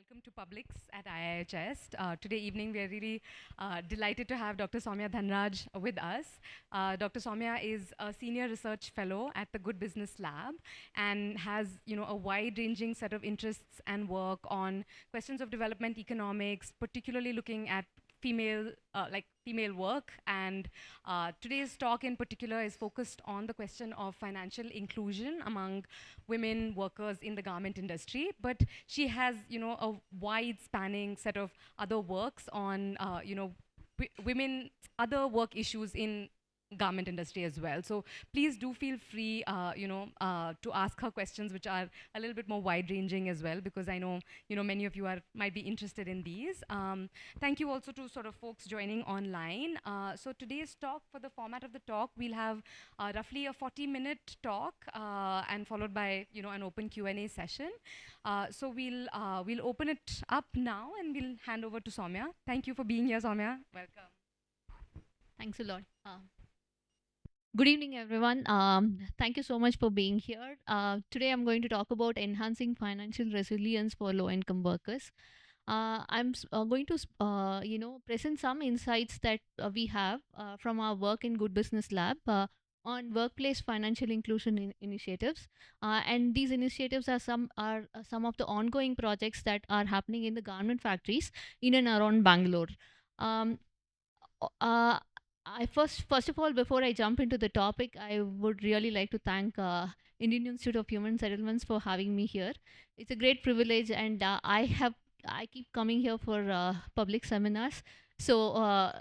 welcome to Publics at IIHS. Today evening, we are really delighted to have Dr. Sowmya Dhanaraj with us. Dr. Sowmya is a senior research fellow at the Good Business Lab and has, a wide-ranging set of interests and work on questions of development economics, particularly looking at female work. And today's talk in particular is focused on the question of financial inclusion among women workers in the garment industry. But she has, a wide-spanning set of other works on, women, other work issues in garment industry as well. So please do feel free, to ask her questions, which are a little bit more wide-ranging as well, because I know, many of you might be interested in these. Thank you also to sort of folks joining online. So today's talk, for the format of the talk, we'll have roughly a 40-minute talk and followed by, an open Q&A session. So we'll open it up now and we'll hand over to Sowmya. Thank you for being here, Sowmya. Welcome. Thanks a lot. Good evening, everyone. Thank you so much for being here. Today, I'm going to talk about enhancing financial resilience for low-income workers. I'm going to, present some insights that we have from our work in Good Business Lab on workplace financial inclusion initiatives. And these initiatives are some of the ongoing projects that are happening in the garment factories in and around Bangalore. First of all, before I jump into the topic, I would really like to thank Indian Institute of Human Settlements for having me here. It's a great privilege, and I keep coming here for public seminars. So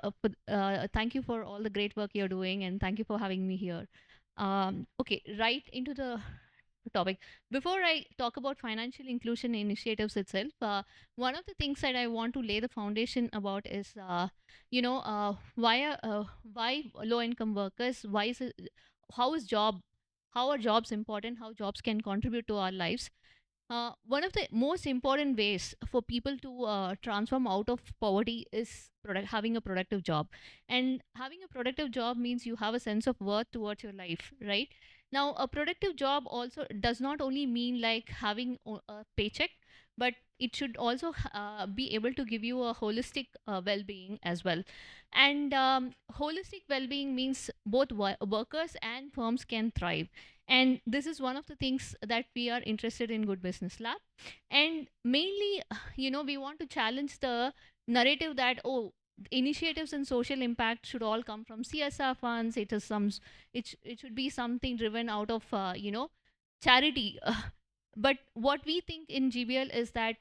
thank you for all the great work you're doing, and thank you for having me here. Okay, right into the topic. Before I talk about financial inclusion initiatives itself, one of the things that I want to lay the foundation about is, why low income workers, how is job, how are jobs important, how jobs can contribute to our lives. One of the most important ways for people to transform out of poverty is having a productive job. And having a productive job means you have a sense of worth towards your life, right? Now, a productive job also does not only mean like having a paycheck, but it should also be able to give you a holistic well-being as well. And holistic well-being means both workers and firms can thrive. And this is one of the things that we are interested in Good Business Lab. And mainly, we want to challenge the narrative that, oh, initiatives and social impact should all come from CSR funds. It should be something driven out of charity. But what we think in GBL is that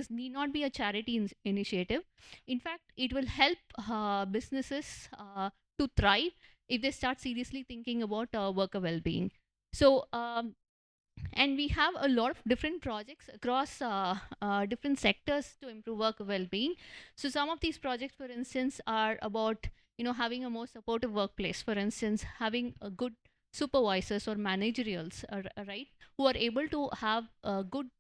need not be a charity initiative. In fact, it will help businesses to thrive if they start seriously thinking about worker well-being. So and we have a lot of different projects across different sectors to improve worker well-being. So some of these projects, for instance, are about having a more supportive workplace. For instance, having a good supervisors or managerials, right, who are able to have good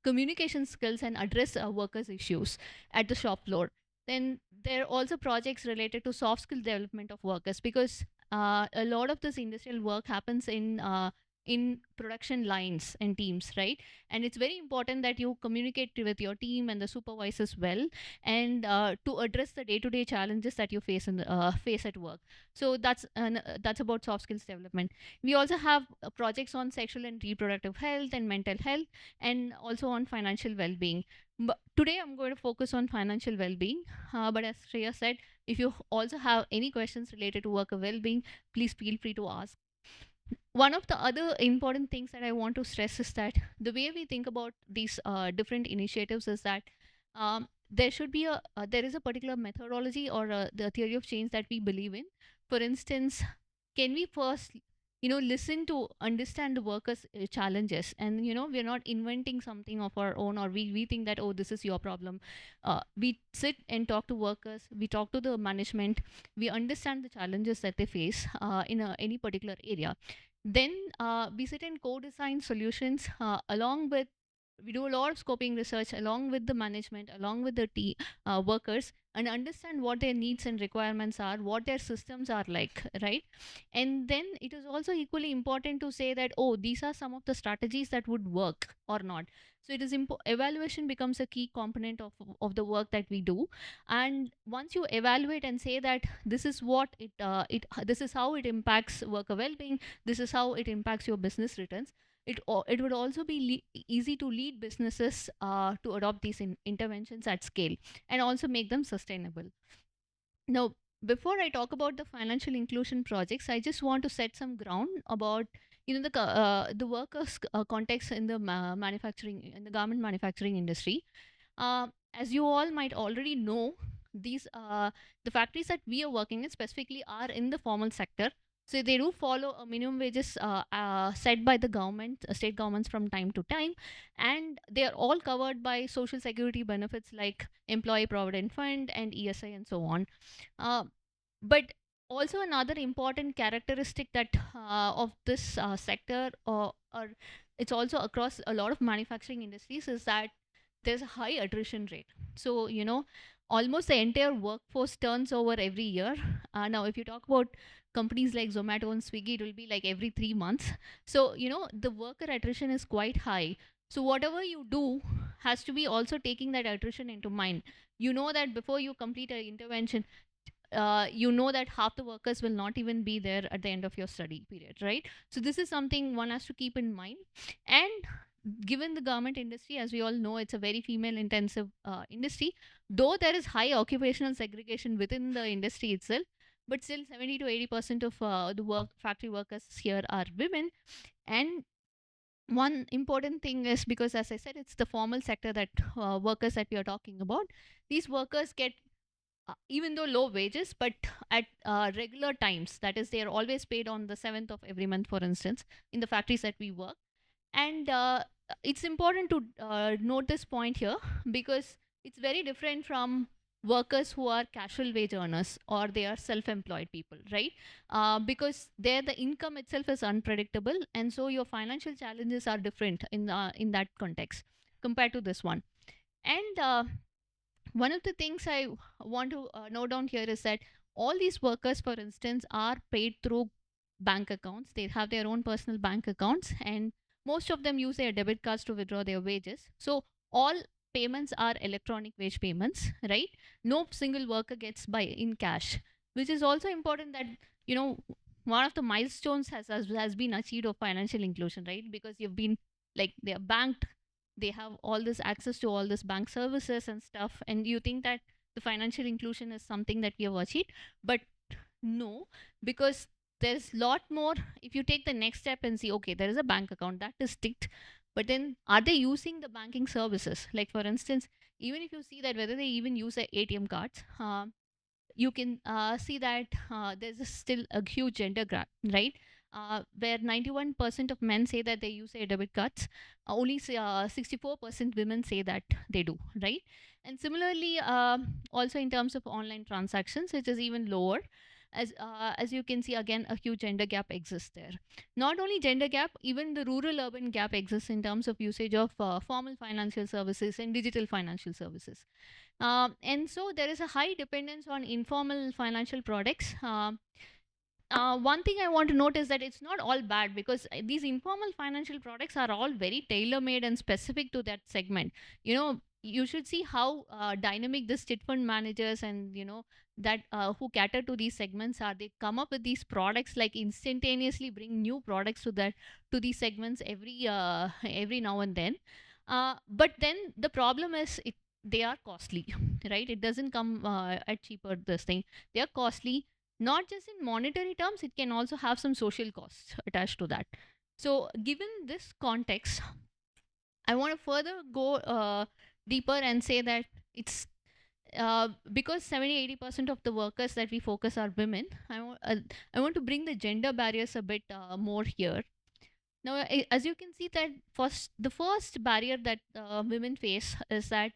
communication skills and address workers' issues at the shop floor. Then there are also projects related to soft skill development of workers, because a lot of this industrial work happens in production lines and teams, right? And it's very important that you communicate with your team and the supervisors well, and to address the day-to-day challenges that you face face at work. So that's about soft skills development. We also have projects on sexual and reproductive health and mental health, and also on financial well-being. But today I'm going to focus on financial well-being. But as Shriya said, if you also have any questions related to worker well-being, please feel free to ask. One of the other important things that I want to stress is that the way we think about these different initiatives is that there is a particular methodology or the theory of change that we believe in. For instance, can we first listen to understand the workers challenges, and we're not inventing something of our own, or we think that, oh, this is your problem. We sit and talk to workers, we talk to the management, we understand the challenges that they face in any particular area. Then we sit and co-design solutions along with, we do a lot of scoping research along with the management, along with the workers, and understand what their needs and requirements are, what their systems are like, right? And then it is also equally important to say that, oh, these are some of the strategies that would work or not. So it is evaluation becomes a key component of the work that we do. And once you evaluate and say that this is what this is how it impacts worker well-being, this is how it impacts your business returns, it would also be easy to lead businesses to adopt these interventions at scale and also make them sustainable. Now, before I talk about the financial inclusion projects, I just want to set some ground about the workers' context in the manufacturing in the garment manufacturing industry. As you all might already know, these the factories that we are working in specifically are in the formal sector. So they do follow a minimum wages set by the government, state governments from time to time, and they are all covered by social security benefits like employee provident fund and ESI and so on. Uh, but also another important characteristic that of this sector, or it's also across a lot of manufacturing industries, is that there's a high attrition rate. So, almost the entire workforce turns over every year. Now, if you talk about companies like Zomato and Swiggy, it will be like every 3 months. So, the worker attrition is quite high. So, whatever you do has to be also taking that attrition into mind. You know that before you complete an intervention, you know that half the workers will not even be there at the end of your study period, right? So this is something one has to keep in mind. And given the garment industry, as we all know, it's a very female intensive industry, though there is high occupational segregation within the industry itself, but still 70 to 80% of the factory workers here are women. And one important thing is, because as I said, it's the formal sector that workers that we are talking about, these workers get even though low wages, but at regular times. That is, they are always paid on the 7th of every month, for instance, in the factories that we work. And it's important to note this point here, because it's very different from workers who are casual wage earners or they are self-employed people, right? Because there the income itself is unpredictable, and so your financial challenges are different in that context compared to this one. And one of the things I want to note down here is that all these workers, for instance, are paid through bank accounts. They have their own personal bank accounts, and most of them use their debit cards to withdraw their wages. So all payments are electronic wage payments, right? No single worker gets by in cash, which is also important that, you know, one of the milestones has been achieved of financial inclusion, right? Because you've been like they are banked, they have all this access to all this bank services and stuff, and you think that the financial inclusion is something that we have achieved, but no, because there's a lot more. If you take the next step and see, okay, there is a bank account that is ticked, but then are they using the banking services? Like for instance, even if you see that whether they even use the ATM cards, you can see that still a huge gender gap, right? Where 91% of men say that they use their debit cards, only 64% women say that they do, right? And similarly, also in terms of online transactions, it is even lower. As you can see, again, a huge gender gap exists there. Not only gender gap, even the rural urban gap exists in terms of usage of formal financial services and digital financial services. And so there is a high dependence on informal financial products. One thing I want to note is that it's not all bad, because these informal financial products are all very tailor made and specific to that segment. You should see how dynamic this chit fund managers and that who cater to these segments are. They come up with these products, like instantaneously bring new products to these segments every now and then. But then the problem is they are costly, right? It doesn't come at cheaper, this thing. They are costly, not just in monetary terms, it can also have some social costs attached to that. So given this context, I want to further go deeper and say that it's because 70-80% of the workers that we focus are women. I want to bring the gender barriers a bit more here. Now, as you can see, that the first barrier that women face is that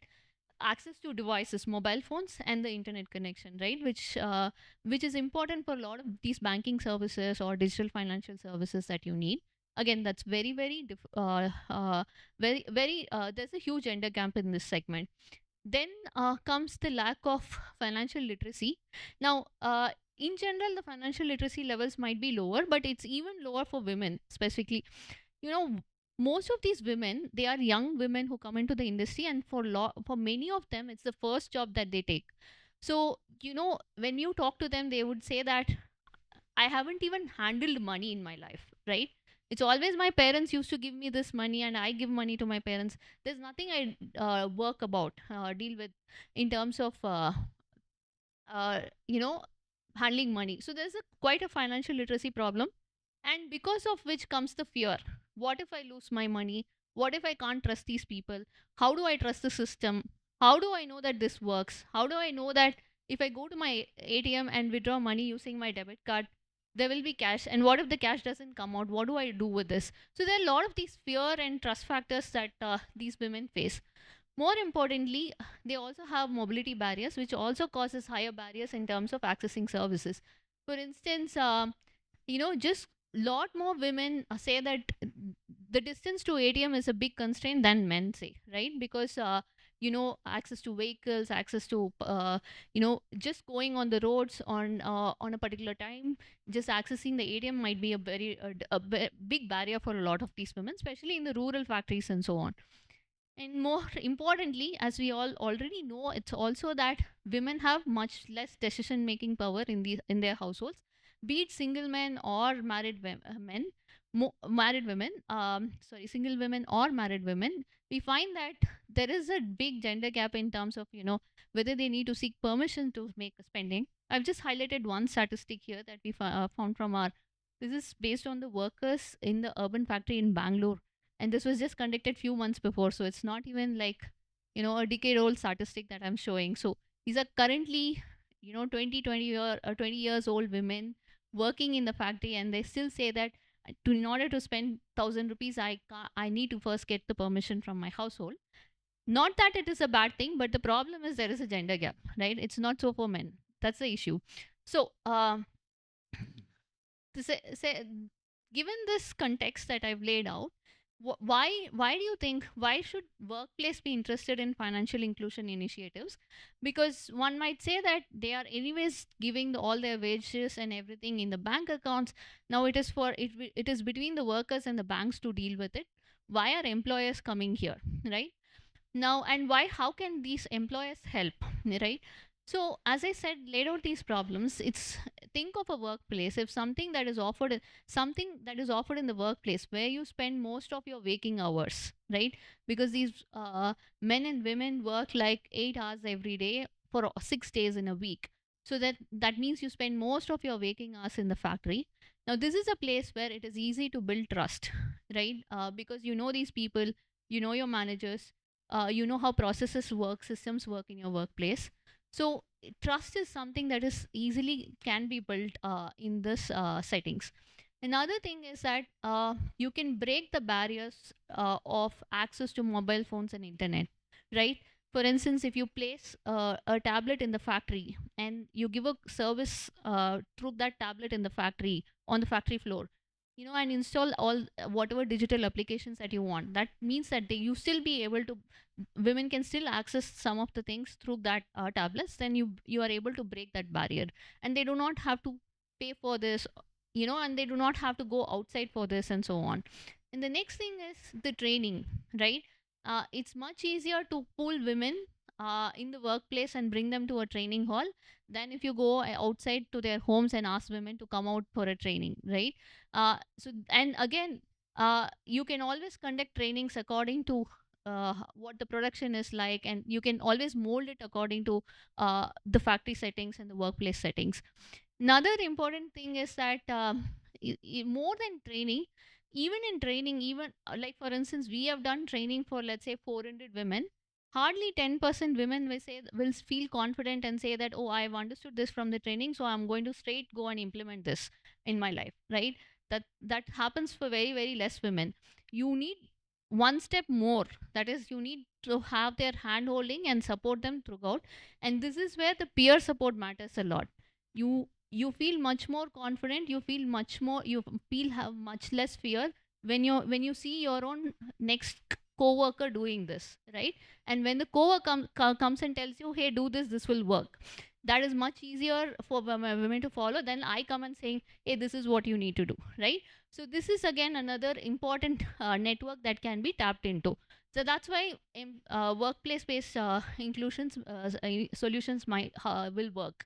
access to devices, mobile phones, and the internet connection, right? Which is important for a lot of these banking services or digital financial services that you need. Again, that's very, very, very, very. There's a huge gender gap in this segment. Then comes the lack of financial literacy. Now, in general, the financial literacy levels might be lower, but it's even lower for women specifically. You know, most of these women, they are young women who come into the industry, and for many of them, it's the first job that they take. So, when you talk to them, they would say that I haven't even handled money in my life, right? It's always my parents used to give me this money and I give money to my parents. There's nothing I work about, deal with in terms of, uh, you know, handling money. So there's quite a financial literacy problem. And because of which comes the fear. What if I lose my money? What if I can't trust these people? How do I trust the system? How do I know that this works? How do I know that if I go to my ATM and withdraw money using my debit card, there will be cash? And what if the cash doesn't come out? What do I do with this? So there are a lot of these fear and trust factors that these women face. More importantly, they also have mobility barriers, which also causes higher barriers in terms of accessing services. For instance, just lot more women say that the distance to ATM is a big constraint than men say, right? Because access to vehicles, access to just going on the roads on a particular time, just accessing the ATM might be big barrier for a lot of these women, especially in the rural factories and so on. And more importantly, as we all already know, it's also that women have much less decision making power in their households, be it single men or men, married women. Sorry, single women or married women. We find that there is a big gender gap in terms of whether they need to seek permission to make a spending. I've just highlighted one statistic here that we found from our. This is based on the workers in the urban factory in Bangalore, and this was just conducted few months before, so it's not even like a decade old statistic that I'm showing. So these are currently 20 years old women working in the factory, and they still say that in order to spend 1,000 rupees, I need to first get the permission from my household. Not that it is a bad thing, but the problem is there is a gender gap, right? It's not so for men. That's the issue. So say, given this context that I've laid out, why do you think, why should workplace be interested in financial inclusion initiatives? Because one might say that they are anyways giving all their wages and everything in the bank accounts. Now it is between the workers and the banks to deal with it. Why are employers coming here, right? Now, and why, how can these employers help, right? So as I said, laid out these problems. It's, think of a workplace, if something that is offered in the workplace where you spend most of your waking hours, right? Because these men and women work like 8 hours every day for 6 days in a week. So that means you spend most of your waking hours in the factory. Now this is a place where it is easy to build trust, right? Because you know these people, you know your managers, you know how processes work, systems work in your workplace. So trust is something that is easily can be built in this settings. Another thing is that you can break the barriers of access to mobile phones and internet, right? For instance, if you place a tablet in the factory and you give a service through that tablet in the factory, on the factory floor, and install all whatever digital applications that you want, that means that you still be able to, women can still access some of the things through that tablets. Then you are able to break that barrier, and they do not have to pay for this, and they do not have to go outside for this and so on. And the next thing is the training, right? It's much easier to pull women in the workplace and bring them to a training hall than if you go outside to their homes and ask women to come out for a training, right? And again, you can always conduct trainings according to what the production is like, and you can always mold it according to the factory settings and the workplace settings. Another important thing is that more than training, even in training, even like for instance, we have done training for, let's say, 400 women. Hardly 10% women will feel confident and say that, oh, I've understood this from the training, so I'm going to straight go and implement this in my life, right? That happens for very, very less women. You need one step more, that is, you need to have their hand holding and support them throughout. And this is where the peer support matters a lot. You feel much more confident, you feel have much less fear when you see your own next co-worker doing this, right? And when the comes and tells you, hey, do this, this will work, that is much easier for women to follow than I come and saying, hey, this is what you need to do, right? So this is again another important network that can be tapped into. So that's why workplace based inclusions solutions might will work.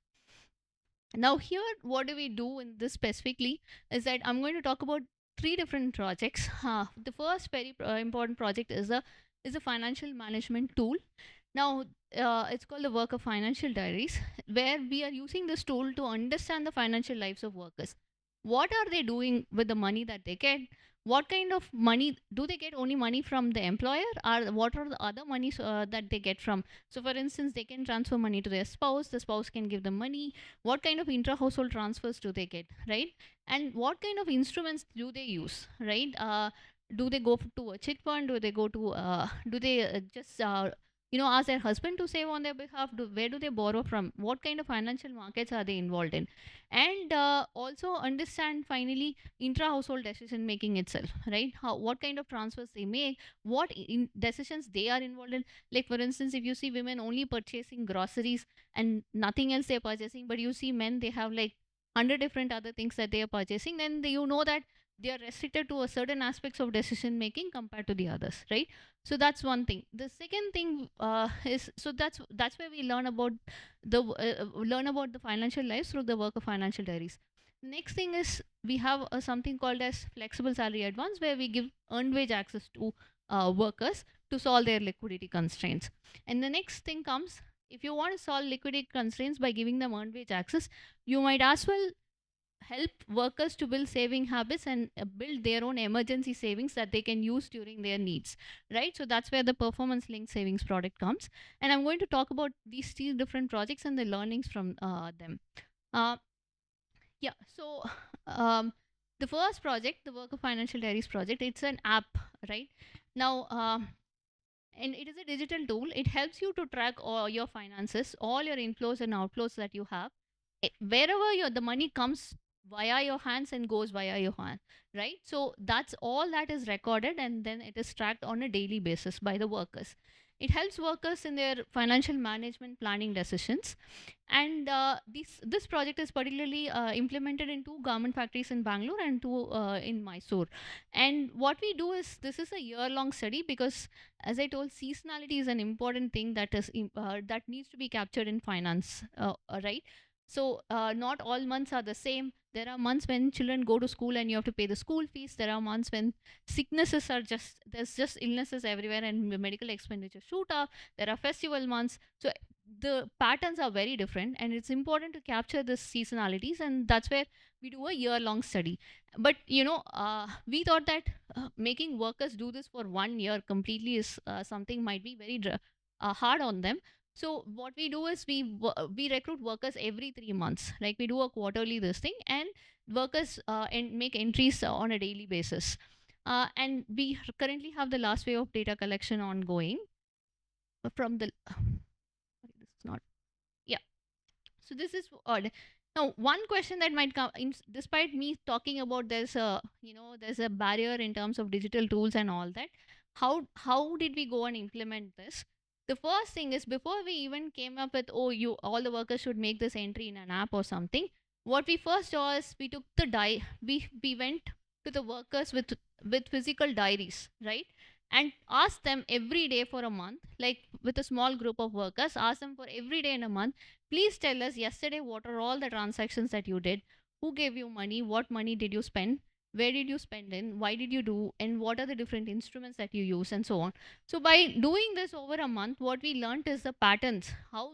Now here, what do we do in this specifically is that I'm going to talk about three different projects. The first very important project is a financial management tool. Now, it's called the work of financial diaries, where we are using this tool to understand the financial lives of workers. What are they doing with the money that they get? What kind of money do they get? Only money from the employer, or what are the other monies that they get from? So, for instance, they can transfer money to their spouse. The spouse can give them money. What kind of intra-household transfers do they get, right? And what kind of instruments do they use, right? Do they go to a chit fund? Do they go to do they just ask their husband to save on their behalf? Where do they borrow from? What kind of financial markets are they involved in? And also understand finally intra-household decision making itself, right? What kind of transfers they make, what decisions they are involved in. Like for instance, if you see women only purchasing groceries and nothing else they're purchasing, but you see men, they have like 100 different other things that they are purchasing, then you know that they are restricted to a certain aspects of decision making compared to the others, right? So that's one thing. The second thing is, so that's where we learn about the financial lives through the work of financial diaries. Next thing is we have something called as flexible salary advance, where we give earned wage access to workers to solve their liquidity constraints. And the next thing comes, if you want to solve liquidity constraints by giving them earned wage access, you might as well help workers to build saving habits and build their own emergency savings that they can use during their needs, right? So that's where the performance linked savings product comes. And I'm going to talk about these three different projects and the learnings from them. uh, yeah, so um, the first project, the work of financial diaries project, it's an app, right? Now and it is a digital tool. It helps you to track all your finances, all your inflows and outflows that you have. Wherever the money comes via your hands and goes via your hand, right? So that's all that is recorded, and then it is tracked on a daily basis by the workers. It helps workers in their financial management planning decisions. And this project is particularly implemented in two garment factories in Bangalore and two in Mysore. And what we do is, this is a year-long study, because as I told, seasonality is an important thing that needs to be captured in finance, right? So not all months are the same. There are months when children go to school and you have to pay the school fees. There are months when sicknesses are just, there's just illnesses everywhere and medical expenditure shoot up. There are festival months. So the patterns are very different, and it's important to capture the seasonalities, and that's where we do a year long study. But we thought that making workers do this for 1 year completely is something might be very hard on them. So what we do is we recruit workers every 3 months. Like we do a quarterly this thing, and workers and make entries on a daily basis. And we currently have the last wave of data collection ongoing from the. Sorry, this is not. Yeah. So this is odd. Now, one question that might come, despite me talking about there's a barrier in terms of digital tools and all that. How did we go and implement this? The first thing is, before we even came up with, oh, you all the workers should make this entry in an app or something. What we first saw is, we took the we went to the workers with physical diaries, right? And asked them every day for a month, like with a small group of workers, ask them for every day in a month, please tell us yesterday what are all the transactions that you did, who gave you money, what money did you spend, where did you spend in, why did you do, and what are the different instruments that you use, and so on. So by doing this over a month, what we learned is the patterns, how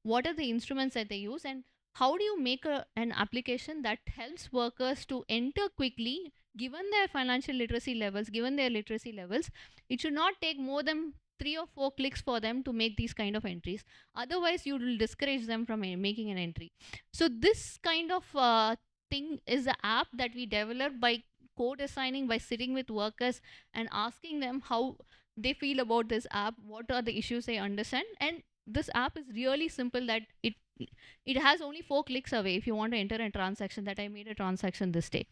what are the instruments that they use, and how do you make an application that helps workers to enter quickly, given their financial literacy levels, given their literacy levels. It should not take more than 3 or 4 clicks for them to make these kind of entries. Otherwise, you will discourage them from making an entry. So this kind of thing is the app that we developed by co-designing, by sitting with workers and asking them how they feel about this app, what are the issues they understand. And this app is really simple, that it has only 4 clicks away if you want to enter a transaction, that I made a transaction this day.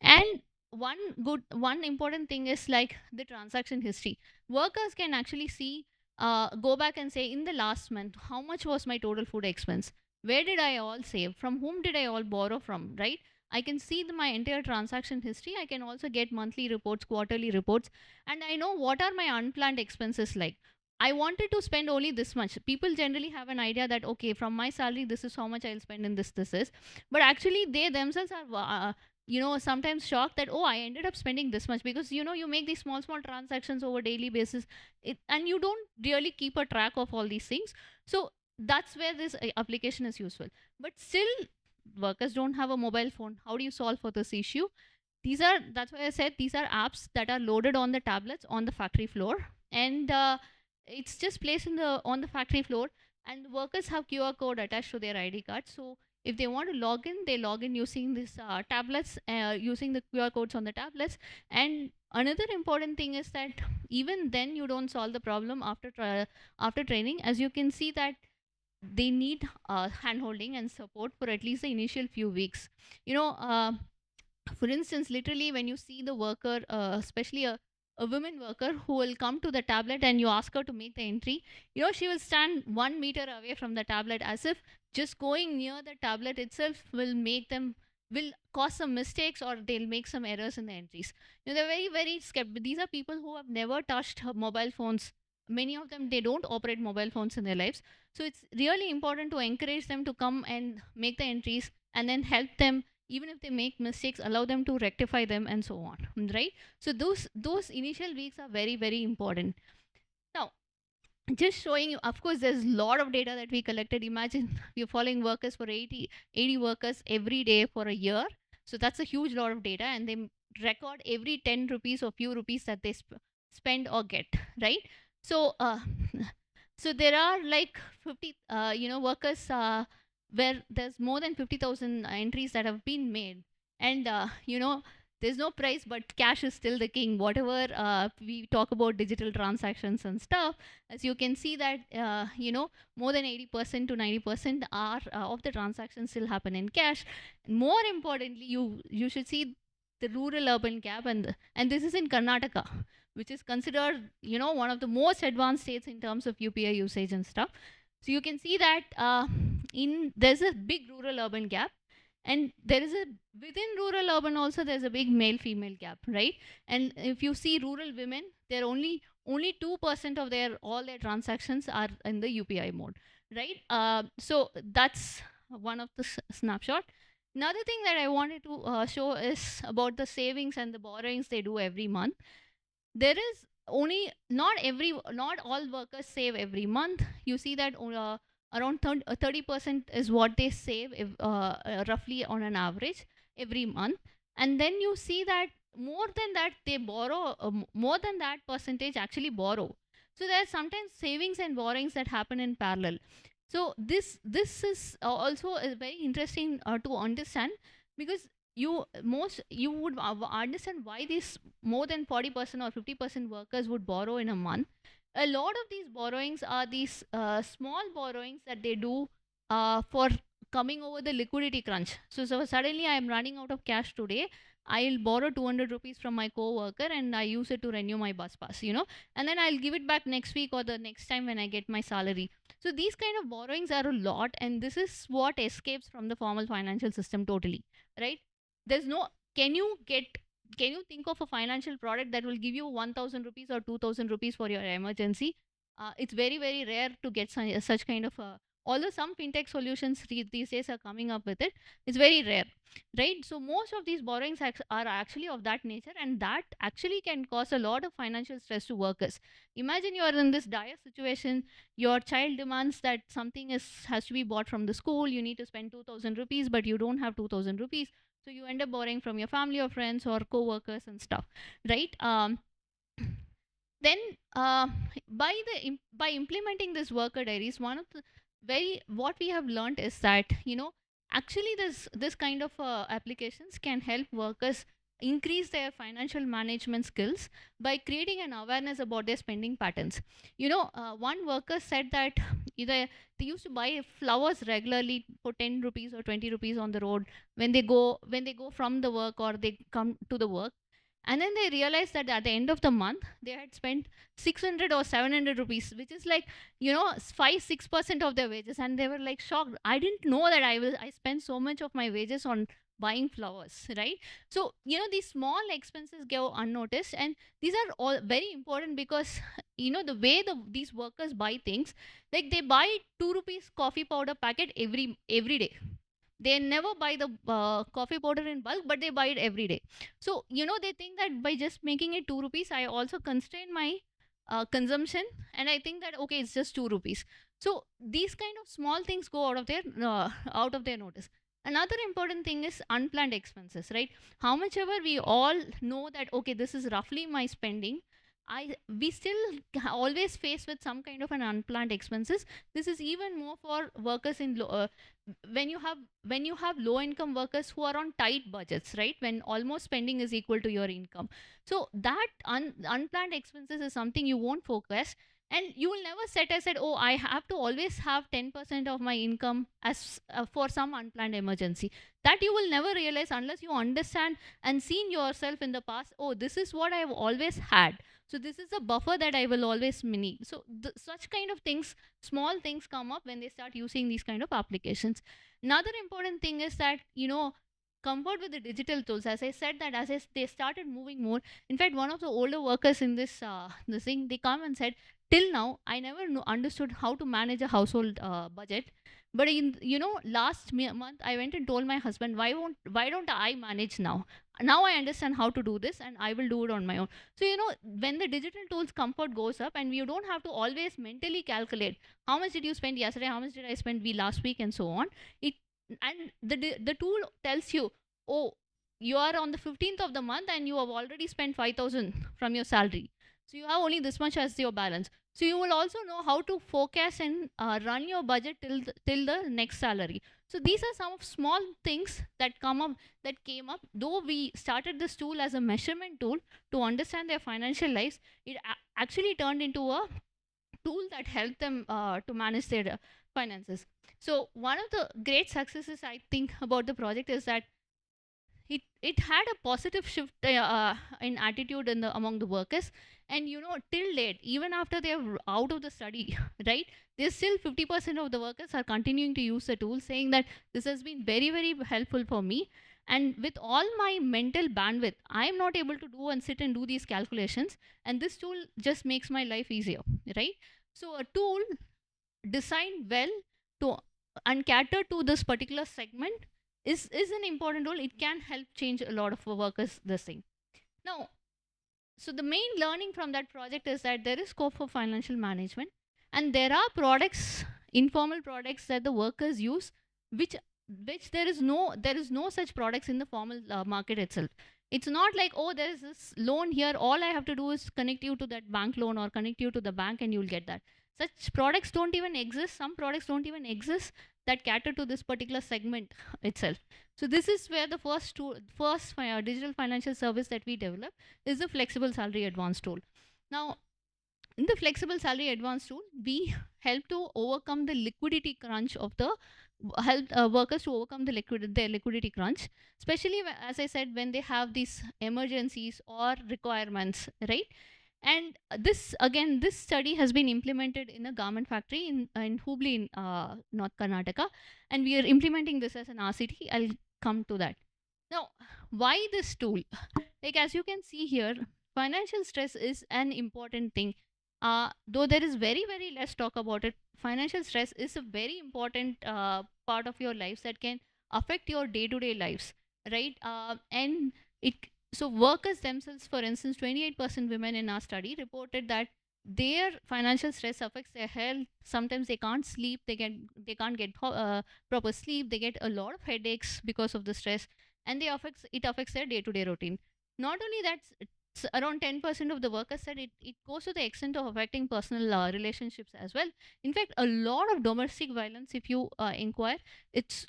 And one important thing is like the transaction history. Workers can actually see, go back and say, in the last month, how much was my total food expense? Where did I all save? From whom did I all borrow from? Right? I can see my entire transaction history. I can also get monthly reports, quarterly reports, and I know what are my unplanned expenses like. I wanted to spend only this much. People generally have an idea that, okay, from my salary, this is how much I'll spend in this is. But actually, they themselves are, sometimes shocked that, oh, I ended up spending this much, because, you make these small transactions over daily basis, and you don't really keep a track of all these things. So that's where this application is useful. But still, workers don't have a mobile phone. How do you solve for this issue? That's why I said these are apps that are loaded on the tablets on the factory floor, and it's just placed on the factory floor, and the workers have QR code attached to their ID card. So if they want to log in, they log in using these tablets, using the QR codes on the tablets. And another important thing is that even then you don't solve the problem after training. As you can see that they need hand holding and support for at least the initial few weeks. you know uh, for instance, literally, when you see the worker, especially a women worker who will come to the tablet and you ask her to make the entry, she will stand 1 meter away from the tablet, as if just going near the tablet itself will cause some mistakes, or they'll make some errors in the entries. They're very, very skeptical. These are people who have never touched mobile phones. Many of them, they don't operate mobile phones in their lives. So it's really important to encourage them to come and make the entries, and then help them. Even if they make mistakes, allow them to rectify them, and so on, right? So those initial weeks are very, very important. Now, just showing you, of course, there's a lot of data that we collected. Imagine we're following workers for 80 workers every day for a year. So that's a huge lot of data, and they record every 10 rupees or few rupees that they spend or get, right? So so there are like 50 workers, where there's more than 50,000 entries that have been made. And there's no price, but cash is still the king. Whatever we talk about digital transactions and stuff, as you can see that more than 80% to 90% are of the transactions still happen in cash. More importantly, you should see the rural urban gap, and this is in Karnataka, which is considered one of the most advanced states in terms of UPI usage and stuff. So you can see that in there's a big rural urban gap, and there is a within rural urban also there's a big male female gap, right? And if you see rural women, they're only 2% of their all their transactions are in the UPI mode, right? So that's one of the snapshot. Another thing that I wanted to show is about the savings and the borrowings they do every month. There is only not all workers save every month. You see that around 30% is what they save, if, roughly on an average every month. And then you see that more than that they borrow, more than that percentage actually borrow. So there are sometimes savings and borrowings that happen in parallel. So this is also very interesting to understand, because you would understand why these more than 40% or 50% workers would borrow in a month. A lot of these borrowings are these small borrowings that they do for coming over the liquidity crunch. So suddenly I am running out of cash today. I'll borrow 200 rupees from my co-worker and I use it to renew my bus pass, and then I'll give it back next week or the next time when I get my salary. So these kind of borrowings are a lot, and this is what escapes from the formal financial system totally, right? There's no can you think of a financial product that will give you 1000 rupees or 2000 rupees for your emergency? It's very, very rare to get such kind of although some fintech solutions these days are coming up with it, it's very rare, right? So most of these borrowings are actually of that nature, and that actually can cause a lot of financial stress to workers. Imagine you are in this dire situation. Your child demands that something has to be bought from the school. You need to spend 2000 rupees, but you don't have 2000 rupees, so you end up borrowing from your family or friends or co-workers and stuff, right? Then by implementing this worker diaries, one of the very what we have learned is that actually this kind of applications can help workers increase their financial management skills by creating an awareness about their spending patterns. One worker said that either they used to buy flowers regularly for 10 rupees or 20 rupees on the road when they go from the work or they come to the work, and then they realized that at the end of the month they had spent 600 or 700 rupees, which is like 5-6% of their wages, and they were like shocked. I didn't know that I spent so much of my wages on buying flowers, right? So these small expenses go unnoticed, and these are all very important because the way these workers buy things, like they buy 2 rupees coffee powder packet every day. They never buy the coffee powder in bulk, but they buy it every day. So they think that by just making it 2 rupees, I also constrain my consumption, and I think that okay, it's just 2 rupees. So these kind of small things go out of their notice. Another important thing is unplanned expenses, right? How much ever we all know that okay, this is roughly my spending, I we still always face with some kind of an unplanned expenses. This is even more for workers when you have low income workers who are on tight budgets, right? When almost spending is equal to your income. So that unplanned expenses is something you won't focus, and you will never set aside, oh, I have to always have 10% of my income as for some unplanned emergency. That you will never realize unless you understand and seen yourself in the past. Oh, this is what I have always had, so this is a buffer that I will always need. So such kind of things, small things come up when they start using these kind of applications. Another important thing is that comfort with the digital tools. As I said, that they started moving more. In fact, one of the older workers in this thing, they come and said, till now I never understood how to manage a household budget. But in last month I went and told my husband, why don't I manage now? Now I understand how to do this, and I will do it on my own. So when the digital tools comfort goes up, and you don't have to always mentally calculate how much did you spend yesterday, how much did I spend last week, and so on. It and the tool tells you, oh, you are on the 15th of the month and you have already spent 5,000 from your salary, so you have only this much as your balance. So you will also know how to forecast and run your budget till the next salary. So these are some of small things that came up. Though we started this tool as a measurement tool to understand their financial lives, it actually turned into a tool that helped them to manage their finances. So one of the great successes I think about the project is that it had a positive shift in attitude among the workers. And till date, even after they're out of the study, right, there's still 50% of the workers are continuing to use the tool, saying that this has been very very helpful for me, and with all my mental bandwidth I am not able to do and sit and do these calculations, and this tool just makes my life easier, right? So a tool designed well to and cater to this particular segment is an important role. It can help change a lot of workers this thing. Now, so the main learning from that project is that there is scope for financial management, and there are products, informal products that the workers use, which there is no such products in the formal market itself. It's not like, oh, there is this loan here, all I have to do is connect you to that bank loan or connect you to the bank and you'll get that. Such products don't even exist. Some products don't even exist that cater to this particular segment itself. So this is where the first digital financial service that we develop is the flexible salary advance tool. Now, in the flexible salary advance tool, we help to overcome the liquidity crunch of the help workers to overcome their liquidity crunch, especially as I said, when they have these emergencies or requirements, right? And this study has been implemented in a garment factory in Hubli, in North Karnataka, and we are implementing this as an RCT. I'll come to that. Now, why this tool? Like, as you can see here, financial stress is an important thing. Though there is very, very less talk about it, financial stress is a very important part of your lives that can affect your day to day lives, right? And it so workers themselves, for instance, 28% women in our study reported that their financial stress affects their health. Sometimes they can't sleep, they can't get proper sleep, they get a lot of headaches because of the stress, and it affects their day to day routine. Not only that, around 10% of the workers said it goes to the extent of affecting personal relationships as well. In fact, a lot of domestic violence, if you inquire, it's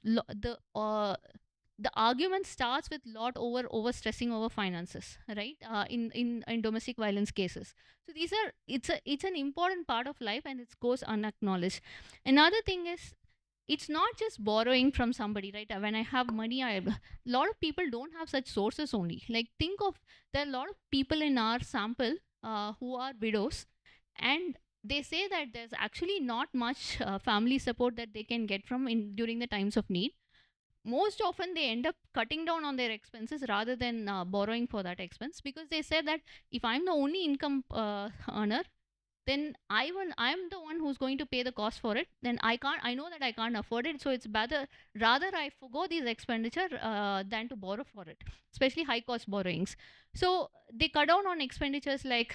the argument starts with lot over stressing over finances, right? In domestic violence cases. So these are, it's an important part of life, and it goes unacknowledged. Another thing is, it's not just borrowing from somebody, right? When I have money, a lot of people don't have such sources only. Like, think of, there are a lot of people in our sample who are widows, and they say that there's actually not much family support that they can get from in during the times of need. Most often they end up cutting down on their expenses rather than borrowing for that expense, because they said that if I'm the only income earner, then I'm the one who's going to pay the cost for it. Then I know that I can't afford it, so it's better, rather I forgo these expenditure than to borrow for it, especially high cost borrowings. So they cut down on expenditures like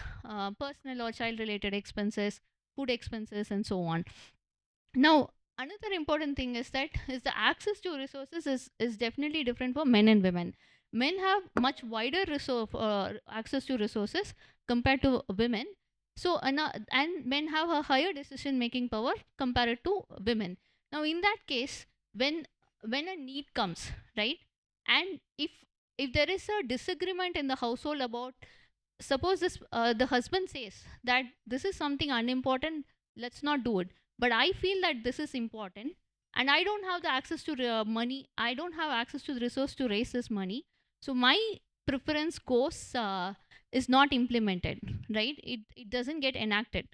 personal or child related expenses, food expenses, and so on. Now, another important thing is that is the access to resources is definitely different for men and women. Men have much wider access to resources compared to women. So, and men have a higher decision making power compared to women. Now, in that case, when a need comes, right, and if there is a disagreement in the household about, suppose this the husband says that this is something unimportant, let's not do it, but I feel that this is important, and I don't have the access to money, I don't have access to the resource to raise this money, so my preference goes is not implemented, right? It doesn't get enacted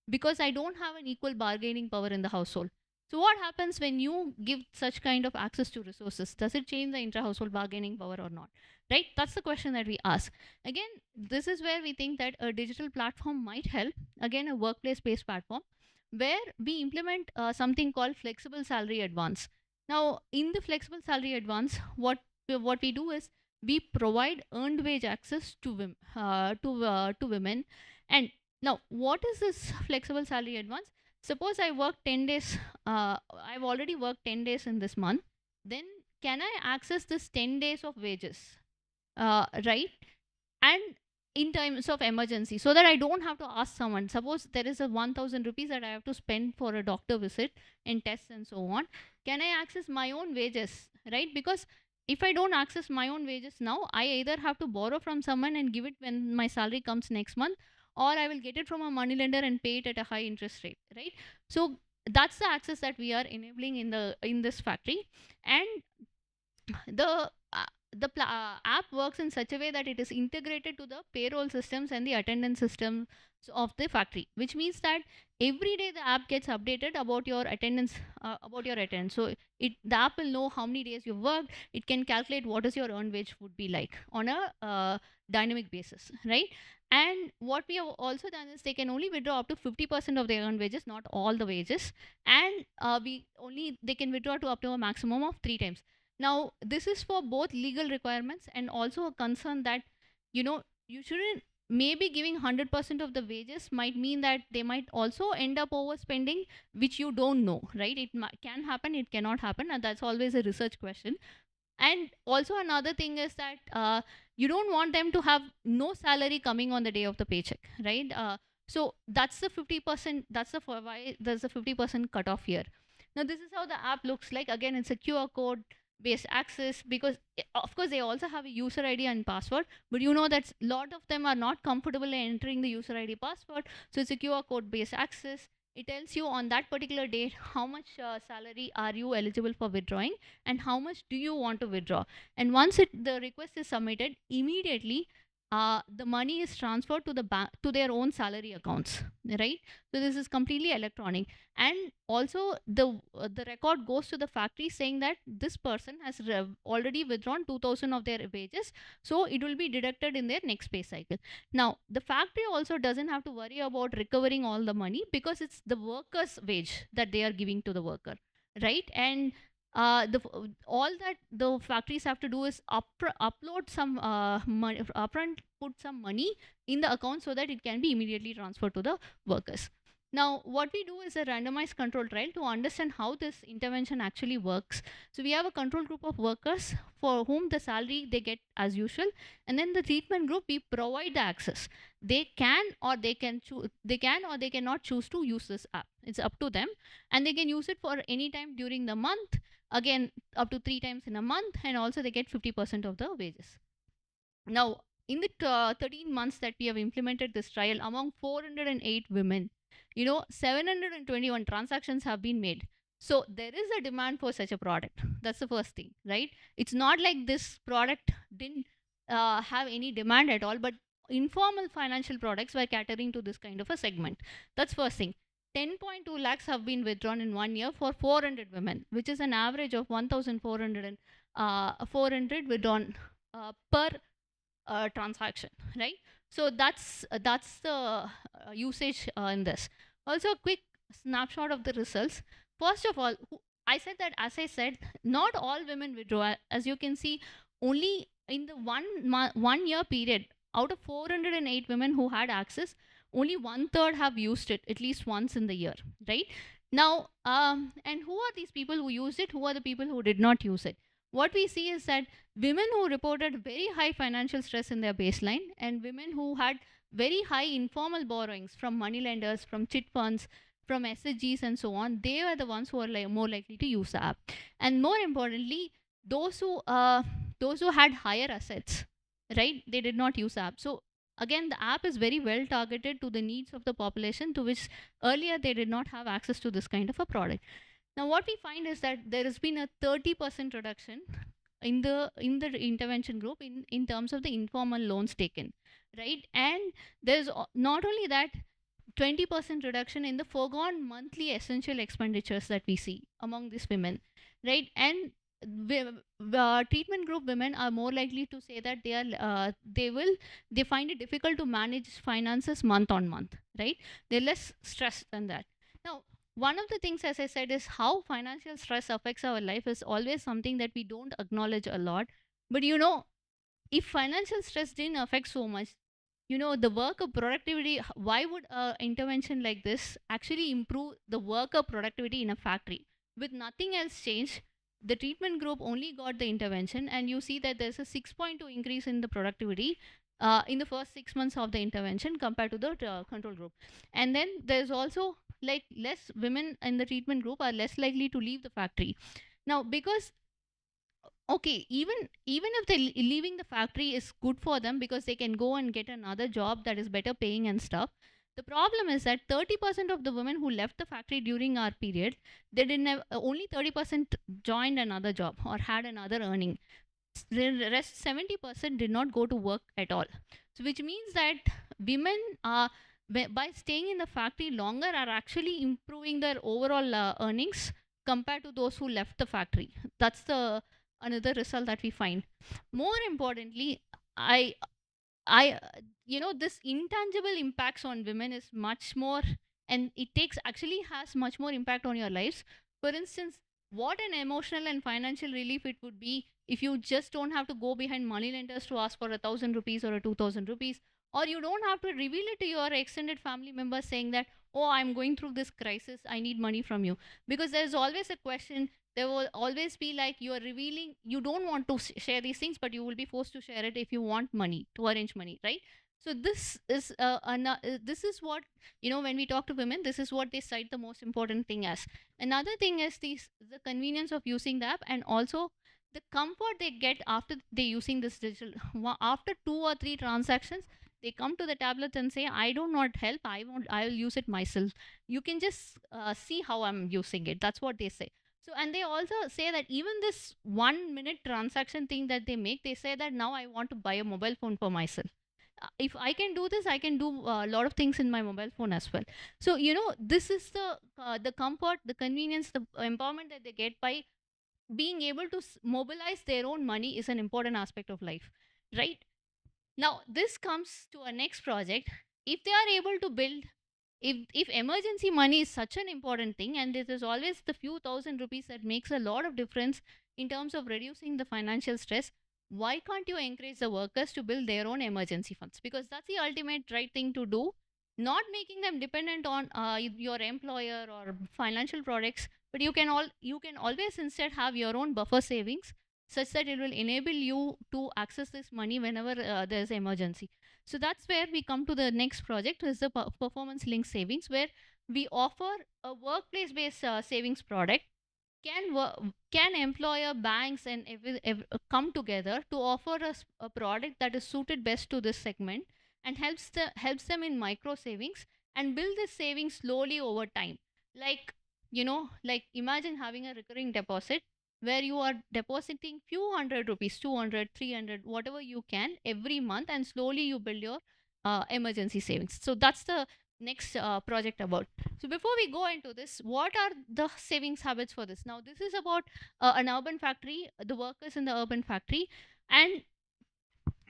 because I don't have an equal bargaining power in the household. So what happens when you give such kind of access to resources? Does it change the intra-household bargaining power or not? Right? That's the question that we ask. Again, this is where we think that a digital platform might help. Again, a workplace-based platform where we implement something called flexible salary advance. Now, in the flexible salary advance, what we do is we provide earned wage access to to women. And now, what is this flexible salary advance? Suppose I work 10 days, I've already worked 10 days in this month, then can I access this 10 days of wages? Right? And in times of emergency, so that I don't have to ask someone. Suppose there is a 1000 rupees that I have to spend for a doctor visit and tests and so on. Can I access my own wages? Right? Because if I don't access my own wages now, I either have to borrow from someone and give it when my salary comes next month, or I will get it from a money lender and pay it at a high interest rate, right? So that's the access that we are enabling in this factory. And the app works in such a way that it is integrated to the payroll systems and the attendance systems of the factory, which means that every day the app gets updated about your attendance, so the app will know how many days you've worked. It can calculate what is your earned wage would be like on a dynamic basis, right? And what we have also done is they can only withdraw up to 50% of their earned wages, not all the wages. And they can withdraw to up to a maximum of 3 times. Now, this is for both legal requirements and also a concern that, you shouldn't, maybe giving 100% of the wages might mean that they might also end up overspending, which you don't know, right? It can happen, it cannot happen, and that's always a research question. And also another thing is that you don't want them to have no salary coming on the day of the paycheck, right? So that's the 50%, why there's a 50% cutoff here. Now, this is how the app looks like. Again, it's a QR code based access, because of course they also have a user ID and password, but you know that a lot of them are not comfortable in entering the user ID password, so it's a QR code based access. It tells you on that particular date how much salary are you eligible for withdrawing and how much do you want to withdraw. And once the request is submitted, immediately the money is transferred to the bank, to their own salary accounts, right? So this is completely electronic. And also the record goes to the factory saying that this person has already withdrawn 2000 of their wages, so it will be deducted in their next pay cycle. Now, the factory also doesn't have to worry about recovering all the money, because it's the worker's wage that they are giving to the worker, right? And all that the factories have to do is upload some money upfront, put some money in the account so that it can be immediately transferred to the workers. Now, what we do is a randomized control trial to understand how this intervention actually works. So we have a control group of workers for whom the salary they get as usual, and then the treatment group, we provide the access. They can or they cannot choose to use this app. It's up to them, and they can use it for any time during the month. again up to 3 times in a month, and also they get 50% of the wages. Now, in the 13 months that we have implemented this trial, among 408 women, 721 transactions have been made. So there is a demand for such a product. That's the first thing, right? It's not like this product didn't have any demand at all, but informal financial products were catering to this kind of a segment. That's first thing. 10.2 lakhs have been withdrawn in 1 year for 400 women, which is an average of 1,400 400 withdrawn per transaction, right? So that's the usage in this. Also, a quick snapshot of the results. First of all, I said that, as I said, not all women withdraw. As you can see, only in the 1 year period, out of 408 women who had access, only one third have used it at least once in the year, right? Now, and who are these people who used it? Who are the people who did not use it? What we see is that women who reported very high financial stress in their baseline, and women who had very high informal borrowings from money lenders, from chit funds, from SHGs, and so on, they were the ones who are more likely to use the app. And more importantly, those who had higher assets, right, they did not use the app. So again, the app is very well targeted to the needs of the population, to which earlier they did not have access to this kind of a product. Now, what we find is that there has been a 30% reduction in the intervention group in terms of the informal loans taken, right? And there's not only that, 20% reduction in the foregone monthly essential expenditures that we see among these women, right? And treatment group women are more likely to say that they find it difficult to manage finances month on month, right? They're less stressed than that. Now, one of the things, as I said, is how financial stress affects our life is always something that we don't acknowledge a lot. But if financial stress didn't affect so much, the worker productivity, why would a intervention like this actually improve the worker productivity in a factory? With nothing else changed, the treatment group only got the intervention, and you see that there's a 6.2 increase in the productivity in the first 6 months of the intervention compared to the control group. And then there's also, like, less women in the treatment group are less likely to leave the factory. Now, because, okay, even if they leaving the factory is good for them because they can go and get another job that is better paying and stuff. The problem is that 30% of the women who left the factory during our period, they didn't have, only 30% joined another job or had another earning. The rest 70% did not go to work at all. So which means that women by staying in the factory longer are actually improving their overall earnings compared to those who left the factory. That's the another result that we find. More importantly, I I this intangible impacts on women is much more, and it takes actually has much more impact on your lives. For instance, what an emotional and financial relief it would be if you just don't have to go behind money lenders to ask for 1,000 rupees or 2,000 rupees, or you don't have to reveal it to your extended family members saying that, oh, I'm going through this crisis, I need money from you. Because there's always a question, there will always be like, you are revealing, you don't want to share these things, but you will be forced to share it if you want money, to arrange money, right? So this is what, when we talk to women, this is what they cite the most important thing as. Another thing is the convenience of using the app, and also the comfort they get after they using this digital. After 2 or 3 transactions, they come to the tablet and say, I do not help, I will use it myself. You can just see how I'm using it. That's what they say. So, and they also say that even this 1 minute transaction thing that they make, they say that now I want to buy a mobile phone for myself. If I can do this, I can do a lot of things in my mobile phone as well. So, this is the comfort, the convenience, the empowerment that they get by being able to mobilize their own money is an important aspect of life, right? Now, this comes to our next project. If they are able to build, if emergency money is such an important thing, and it is always the few thousand rupees that makes a lot of difference in terms of reducing the financial stress, why can't you encourage the workers to build their own emergency funds? Because that's the ultimate right thing to do, not making them dependent on your employer or financial products, but you can always instead have your own buffer savings, such that it will enable you to access this money whenever there's emergency. So that's where we come to the next project, is the performance linked savings, where we offer a workplace based savings product can employer, banks, and come together to offer us a product that is suited best to this segment and helps them in micro savings and build this savings slowly over time. Like, like imagine having a recurring deposit where you are depositing few hundred rupees, 200, 300, whatever you can every month, and slowly you build your emergency savings. So that's the next project about. So before we go into this, what are the savings habits for this? Now, this is about an urban factory, the workers in the urban factory. And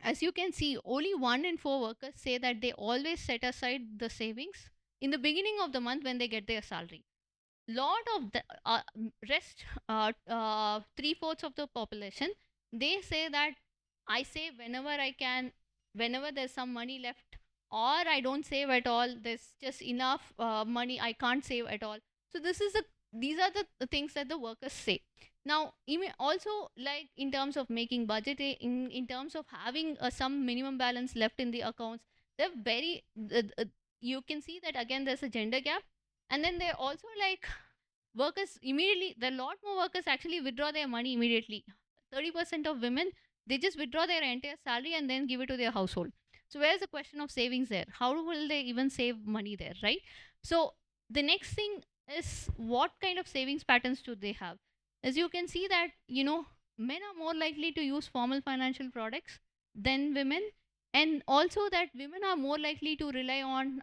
as you can see, only 1 in 4 workers say that they always set aside the savings in the beginning of the month when they get their salary. Lot of the rest, 3/4 of the population, they say that I save whenever I can, whenever there's some money left, or I don't save at all. There's just enough money, I can't save at all. So these are the things that the workers say. Now, also, like in terms of making budget, in terms of having some minimum balance left in the accounts, they're very. You can see that again. There's a gender gap, and then they're also like workers immediately. There are a lot more workers actually withdraw their money immediately. 30% of women, they just withdraw their entire salary and then give it to their household. So where's the question of savings there? How will they even save money there, right? So the next thing is, what kind of savings patterns do they have? As you can see that, men are more likely to use formal financial products than women, and also that women are more likely to rely on,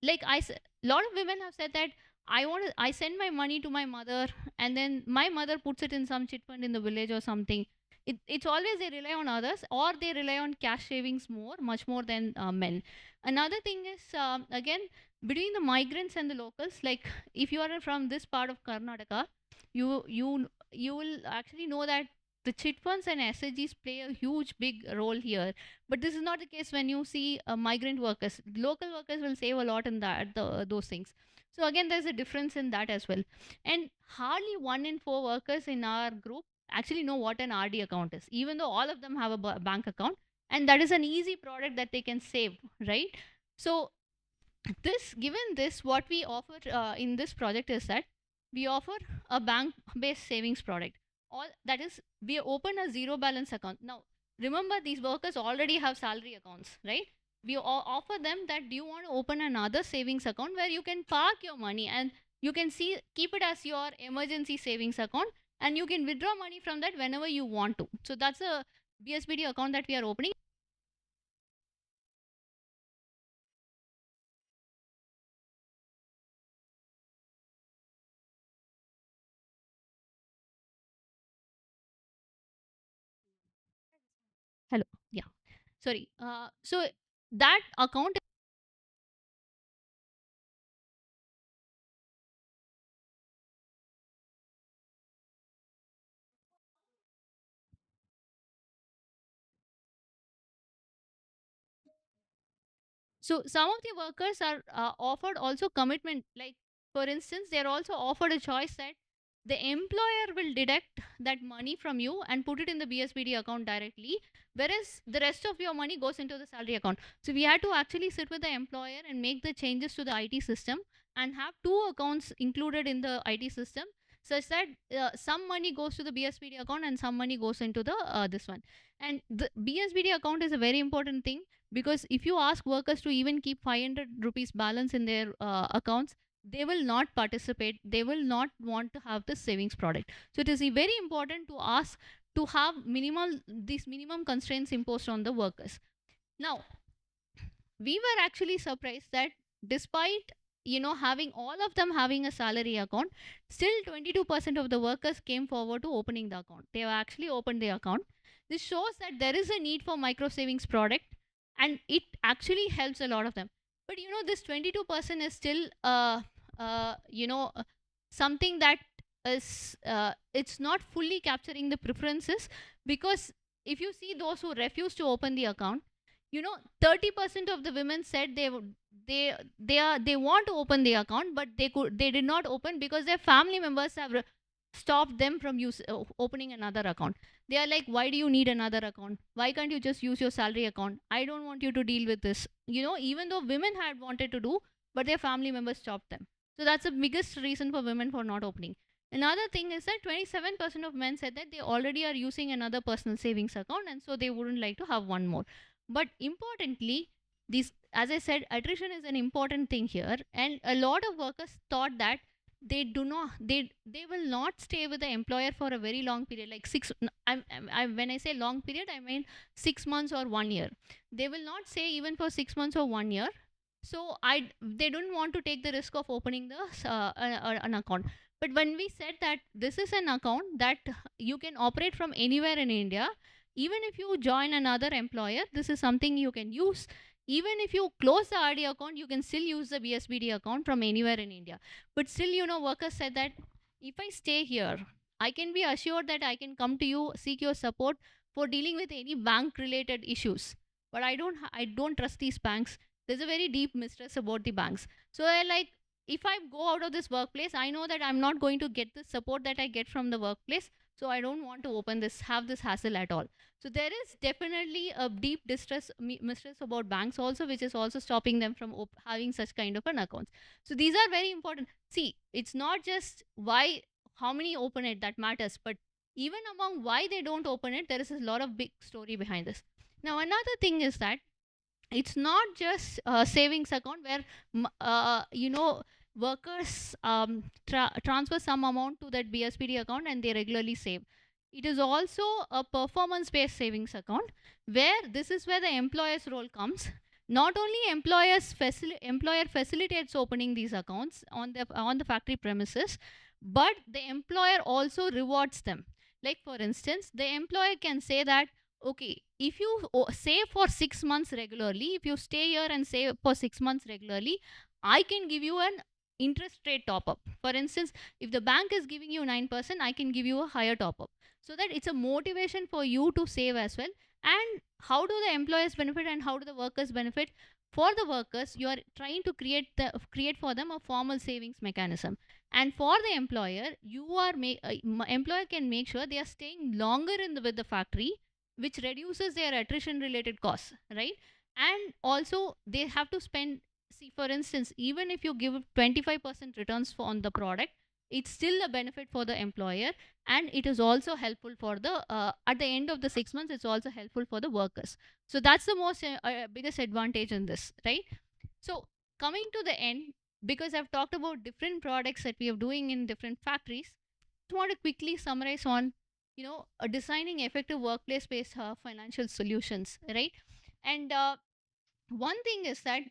like lot of women have said that I send my money to my mother, and then my mother puts it in some chit fund in the village or something. It's always they rely on others, or they rely on cash savings much more than men. Another thing is, again, between the migrants and the locals, like if you are from this part of Karnataka, you will actually know that the chit funds and SHGs play a huge big role here. But this is not the case when you see migrant workers. Local workers will save a lot in those things. So again, there's a difference in that as well. And hardly 1 in 4 workers in our group actually know what an RD account is, even though all of them have a bank account, and that is an easy product that they can save, right? So given this, what we offer in this project is that we offer a bank based savings product. All that is, we open a zero balance account. Now remember, these workers already have salary accounts, right? We offer them that, do you want to open another savings account where you can park your money, and you can keep it as your emergency savings account, and you can withdraw money from that whenever you want to. So that's a BSBD account that we are opening. Hello. Yeah. Sorry. So that account. So some of the workers are offered also commitment. Like for instance, they are also offered a choice that the employer will deduct that money from you and put it in the BSBD account directly, whereas the rest of your money goes into the salary account. So we had to actually sit with the employer and make the changes to the IT system and have two accounts included in the IT system, such that some money goes to the BSBD account and some money goes into the this one. And the BSBD account is a very important thing, because if you ask workers to even keep 500 rupees balance in their accounts, they will not participate, they will not want to have the savings product. So it is very important to ask to have these minimum constraints imposed on the workers. Now, we were actually surprised that despite having all of them having a salary account, still 22% of the workers came forward to opening the account. They have actually opened the account. This shows that there is a need for micro savings product, and it actually helps a lot of them. But this 22% is still something that is it's not fully capturing the preferences, because if you see those who refuse to open the account, 30% of the women said they want to open the account, but they did not open because their family members have stopped them from opening another account. They are like, why do you need another account? Why can't you just use your salary account? I don't want you to deal with this. Even though women had wanted to do, but their family members stopped them. So that's the biggest reason for women for not opening. Another thing is that 27% of men said that they already are using another personal savings account and so they wouldn't like to have one more. But importantly, this, as I said, attrition is an important thing here, and a lot of workers thought that they will not stay with the employer for a very long period, like when I say long period, I mean 6 months or 1 year. They will not stay even for 6 months or 1 year. So they don't want to take the risk of opening an account. But when we said that this is an account that you can operate from anywhere in India, even if you join another employer, this is something you can use. Even if you close the RD account, you can still use the BSBD account from anywhere in India. But still, workers said that if I stay here, I can be assured that I can come to you, seek your support for dealing with any bank related issues. But I don't trust these banks. There's a very deep mistrust about the banks. So I like, if I go out of this workplace, I know that I'm not going to get the support that I get from the workplace. So I don't want to have this hassle at all. So there is definitely a deep mistrust about banks also, which is also stopping them from having such kind of an accounts. So these are very important. See, it's not just how many open it that matters, but even among why they don't open it, there is a lot of big story behind this. Now, another thing is that it's not just a savings account where workers transfer some amount to that BSPD account and they regularly save. It is also a performance based savings account where this is where the employer's role comes. Not only employer facilitates opening these accounts on the factory premises, but the employer also rewards them. Like for instance, the employer can say that, okay, if you save for 6 months regularly, if you stay here and save for 6 months regularly, I can give you an interest rate top up. For instance, if the bank is giving you 9%, I can give you a higher top up, so that it's a motivation for you to save as well. And how do the employers benefit and how do the workers benefit? For the workers, you are trying to create for them a formal savings mechanism, and for the employer, employer can make sure they are staying longer with the factory, which reduces their attrition related costs, right? And also they have to spend, see, for instance, even if you give 25% returns on the product, it's still a benefit for the employer, and it is also helpful for the at the end of the 6 months, it's also helpful for the workers. So that's the most biggest advantage in this, right? So coming to the end, because I've talked about different products that we are doing in different factories, I want to quickly summarize on designing effective workplace based financial solutions, right? And one thing is that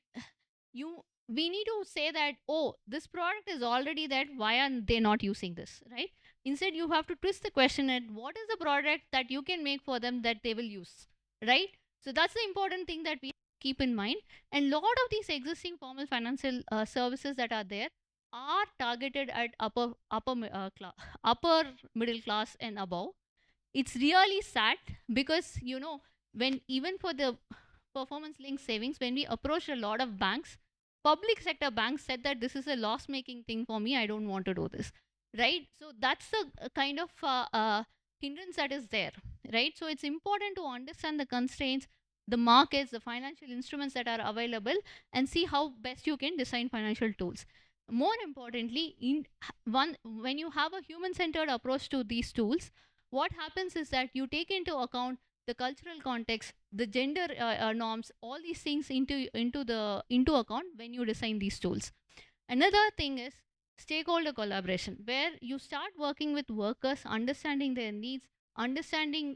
you we need to say that, oh, this product is already that, why are they not using this, right? Instead, you have to twist the question at what is the product that you can make for them that they will use, right? So that's the important thing that we keep in mind. And lot of these existing formal financial services that are there are targeted at upper middle class and above. It's really sad because when even for the performance linked savings, when we approached a lot of banks, public sector banks said that this is a loss making thing for me, I don't want to do this, right? So that's the kind of hindrance that is there, right? So it's important to understand the constraints, the markets, the financial instruments that are available, and see how best you can design financial tools. More importantly, when you have a human centered approach to these tools, what happens is that you take into account the cultural context, the gender norms, all these things into account when you design these tools. Another thing is stakeholder collaboration, where you start working with workers, understanding their needs, understanding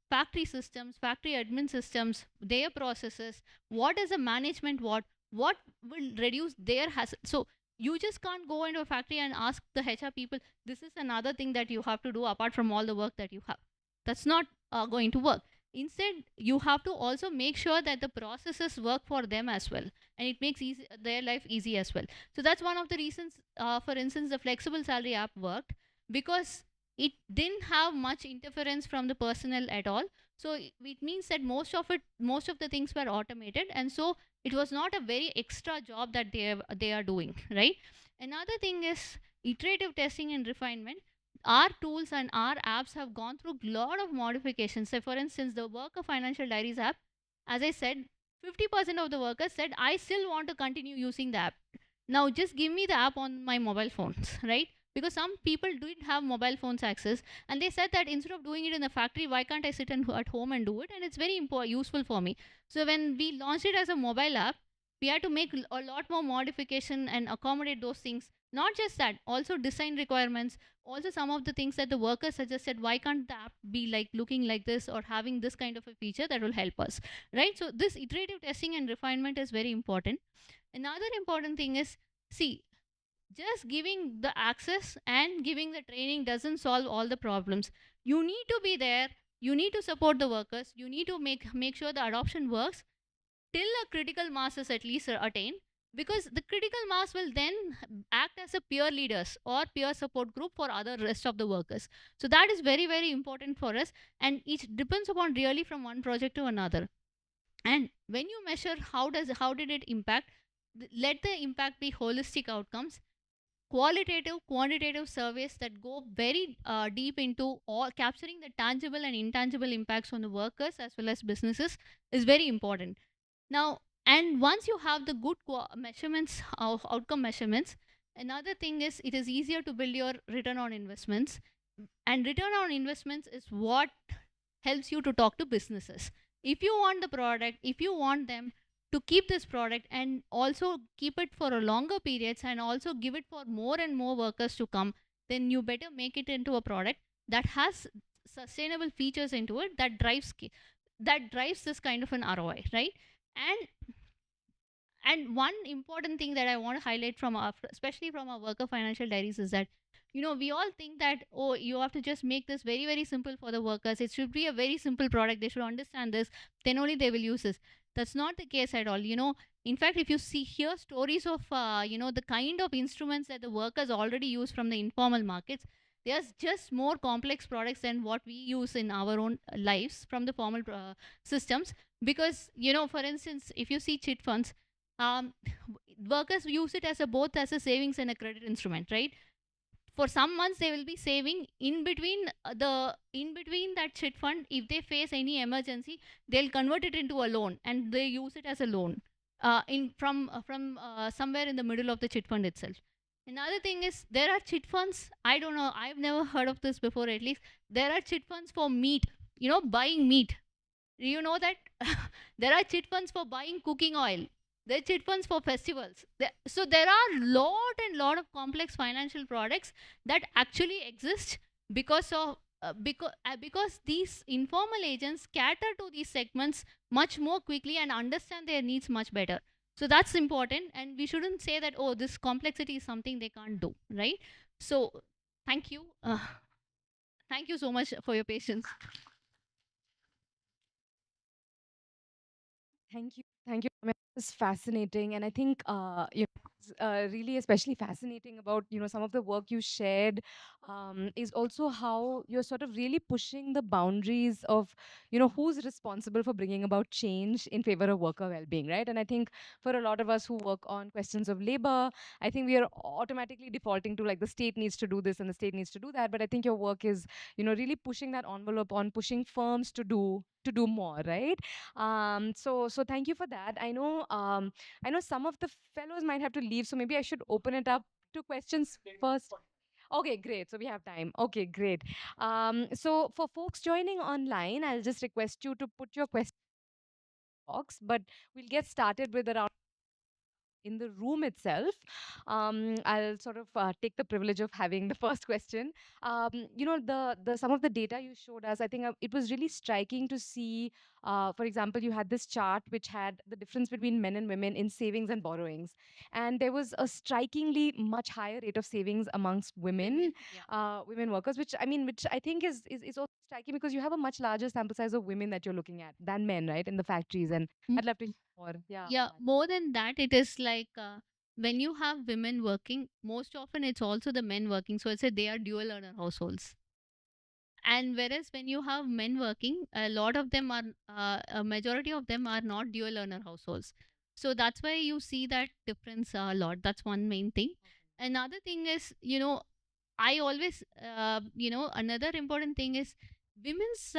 factory systems, factory admin systems, their processes, what is the management, what will reduce their hassle. So you just can't go into a factory and ask the HR people, this is another thing that you have to do apart from all the work that you have. That's not going to work. Instead, you have to also make sure that the processes work for them as well, and it makes their life easy as well. So that's one of the reasons, for instance, the flexible salary app worked, because it didn't have much interference from the personnel at all. So it means that most of the things were automated, and so it was not a very extra job that they are doing, right? Another thing is iterative testing and refinement. Our tools and our apps have gone through a lot of modifications. Say, for instance, the Worker Financial Diaries app, as I said, 50% of the workers said, I still want to continue using the app. Now, just give me the app on my mobile phones, right? because some people didn't have mobile phones access, and they said that instead of doing it in the factory, why can't I sit at home and do it? And it's very useful for me. So when we launched it as a mobile app, we had to make a lot more modification and accommodate those things. Not just that, also design requirements, also some of the things that the workers suggested, why can't the app be like looking like this or having this kind of a feature that will help us, right? So this iterative testing and refinement is very important. Another important thing is, see, just giving the access and giving the training doesn't solve all the problems. You need to be there, you need to support the workers, you need to make sure the adoption works till a critical mass is at least attained, because the critical mass will then act as a peer leaders or peer support group for other rest of the workers. So that is very, very important for us, and it depends upon really from one project to another. And when you measure how did it impact, let the impact be holistic outcomes. Qualitative quantitative surveys that go very deep into all capturing the tangible and intangible impacts on the workers as well as businesses is very important. Now, and once you have the good measurements of outcome measurements, another thing is it is easier to build your return on investments. And return on investments is what helps you to talk to businesses. If you want the product, if you want them to keep this product and also keep it for a longer periods and also give it for more and more workers to come, then you better make it into a product that has sustainable features into it that drives this kind of an ROI, right? And one important thing that I want to highlight from our, especially from our worker financial diaries, is that we all think that, oh, you have to just make this very, very simple for the workers. It should be a very simple product. They should understand this. Then only they will use this. That's not the case at all. In fact, if you hear stories of the kind of instruments that the workers already use from the informal markets, there's just more complex products than what we use in our own lives from the formal systems. Because for instance, if you see chit funds, um, workers use it as a both as a savings and a credit instrument, right? For some months they will be saving in between that chit fund. If they face any emergency, they'll convert it into a loan and they use it as a loan in from somewhere in the middle of the chit fund itself. Another thing is there are chit funds. I don't know, I've never heard of this before. At least there are chit funds for meat, buying meat. Do you know that? There are chit funds for buying cooking oil. There are chit funds for festivals. So there are lot of complex financial products that actually exist because of because these informal agents cater to these segments much more quickly and understand their needs much better. So that's important, and we shouldn't say that, oh, this complexity is something they can't do, right? So thank you. Thank you so much for your patience. Thank you. Thank you. I mean, it's fascinating. And I think, it's, really especially fascinating about, some of the work you shared is also how you're sort of really pushing the boundaries of, who's responsible for bringing about change in favor of worker well-being, right? And I think for a lot of us who work on questions of labor, I think we are automatically defaulting to like the state needs to do this and the state needs to do that. But I think your work is, really pushing that envelope on pushing firms to do more, right? So thank you for that. I know some of the fellows might have to leave, so maybe I should open it up to questions first. Okay, great. So we have time. Okay, great. So for folks joining online, I'll just request you to put your question box, but we'll get started with around in the room itself. I'll sort of take the privilege of having the first question. The some of the data you showed us, I think it was really striking to see. For example, you had this chart which had the difference between men and women in savings and borrowings, and there was a strikingly much higher rate of savings amongst women, women workers, which I think is also striking because you have a much larger sample size of women that you're looking at than men, right, in the factories. And I'd love to hear more. Yeah. Yeah, more than that, it is like when you have women working, most often it's also the men working. So it's a they are dual earner households. And whereas when you have men working, a lot of them are, a majority of them are not dual earner households. So that's why you see that difference a lot. That's one main thing. Another thing is, I always, another important thing is women's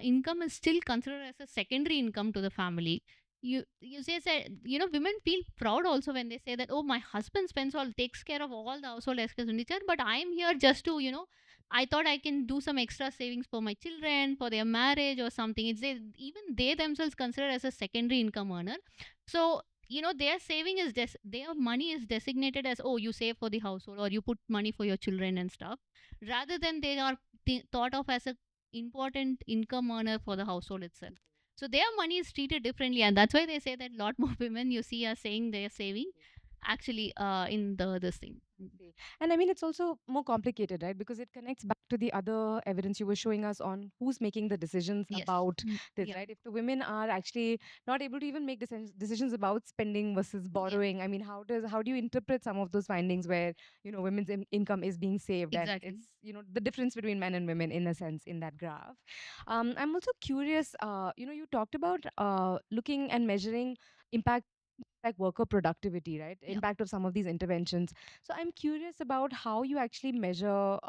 income is still considered as a secondary income to the family. you say that, women feel proud also when they say that, oh, my husband spends all takes care of all the household expenditure, but I'm here just to, I thought I can do some extra savings for my children, for their marriage or something. Even they themselves consider as a secondary income earner. So, their saving is their money is designated as, oh, you save for the household or you put money for your children and stuff, rather than they are thought of as a important income earner for the household itself. So their money is treated differently, and that's why they say that a lot more women you see are saying they're saving actually in the this thing. See. And I mean, it's also more complicated, right? Because it connects back to the other evidence you were showing us on who's making the decisions Yes. about this, Yeah. right? If the women are actually not able to even make decisions about spending versus Yeah. borrowing, I mean, how do you interpret some of those findings where women's income is being saved, and Exactly. it's the difference between men and women in a sense in that graph. I'm also curious. You talked about looking and measuring impact like worker productivity, right? Yeah. Impact of some of these interventions. So I'm curious about how you actually measure,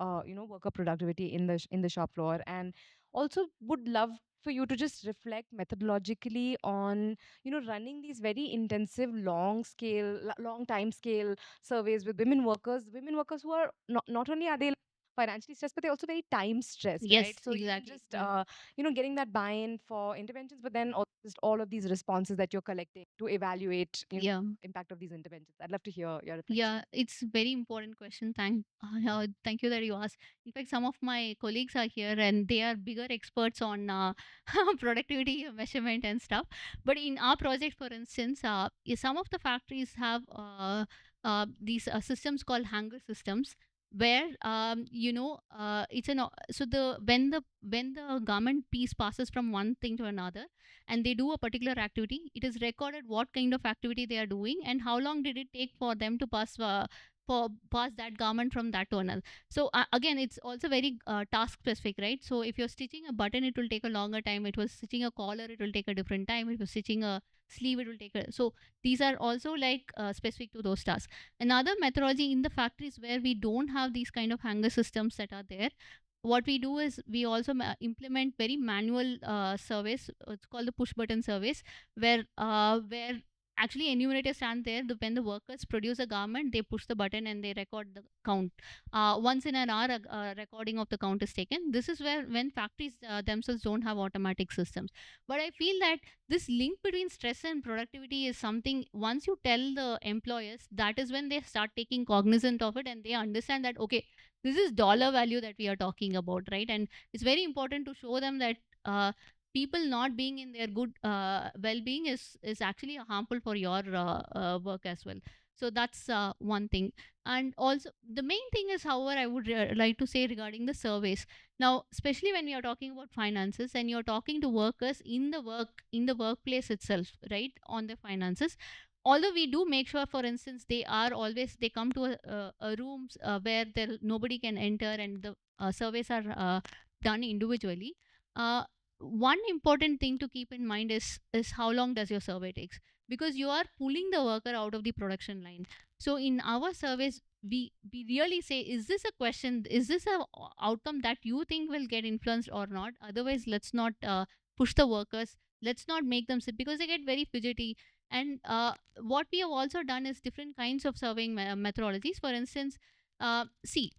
worker productivity in the shop floor, and also would love for you to just reflect methodologically on, running these very intensive, long time scale surveys with women workers who are not only are they financially stressed, but they're also very time stressed, right? Yes. So even Exactly. just Yeah. getting that buy-in for interventions, but then also just all of these responses that you're collecting to evaluate, Yeah. impact of these interventions. I'd love to hear your reflection. Yeah, it's very important question. Thank you that you asked. In fact, some of my colleagues are here and they are bigger experts on productivity measurement and stuff. But in our project, for instance, some of the factories have these systems called hanger systems, where it's so the garment piece passes from one thing to another, and they do a particular activity, it is recorded what kind of activity they are doing and how long did it take for them to pass that garment from that to another. So again, it's also very task specific, right? So if you're stitching a button, it will take a longer time. If you're stitching a collar, it will take a different time. If you're stitching a sleeve, it will take a so these are also like specific to those tasks. Another methodology in the factories where we don't have these kind of hanger systems that are there, what we do is we also implement very manual service. It's called the push button service, where actually enumerators stand there. When the workers produce a garment, they push the button and they record the count. Once in an hour, a recording of the count is taken. This is where when factories themselves don't have automatic systems. But I feel that this link between stress and productivity is something, once you tell the employers, that is when they start taking cognizant of it and they understand that, okay, this is dollar value that we are talking about, right? And it's very important to show them that people not being in their good well-being is actually harmful for your work as well. So that's one thing. And also the main thing is, however, I would like to say regarding the surveys, now especially when we are talking about finances and you're talking to workers in the workplace itself, right, on their finances, although we do make sure, for instance, they come to a rooms where nobody can enter and the surveys are done individually. uh, One important thing to keep in mind is how long does your survey takes, because you are pulling the worker out of the production line. So in our surveys, we really say, is this a question, is this a outcome that you think will get influenced or not? Otherwise, let's not push the workers, let's not make them sit, because they get very fidgety. And what we have also done is different kinds of surveying methodologies. For instance, see,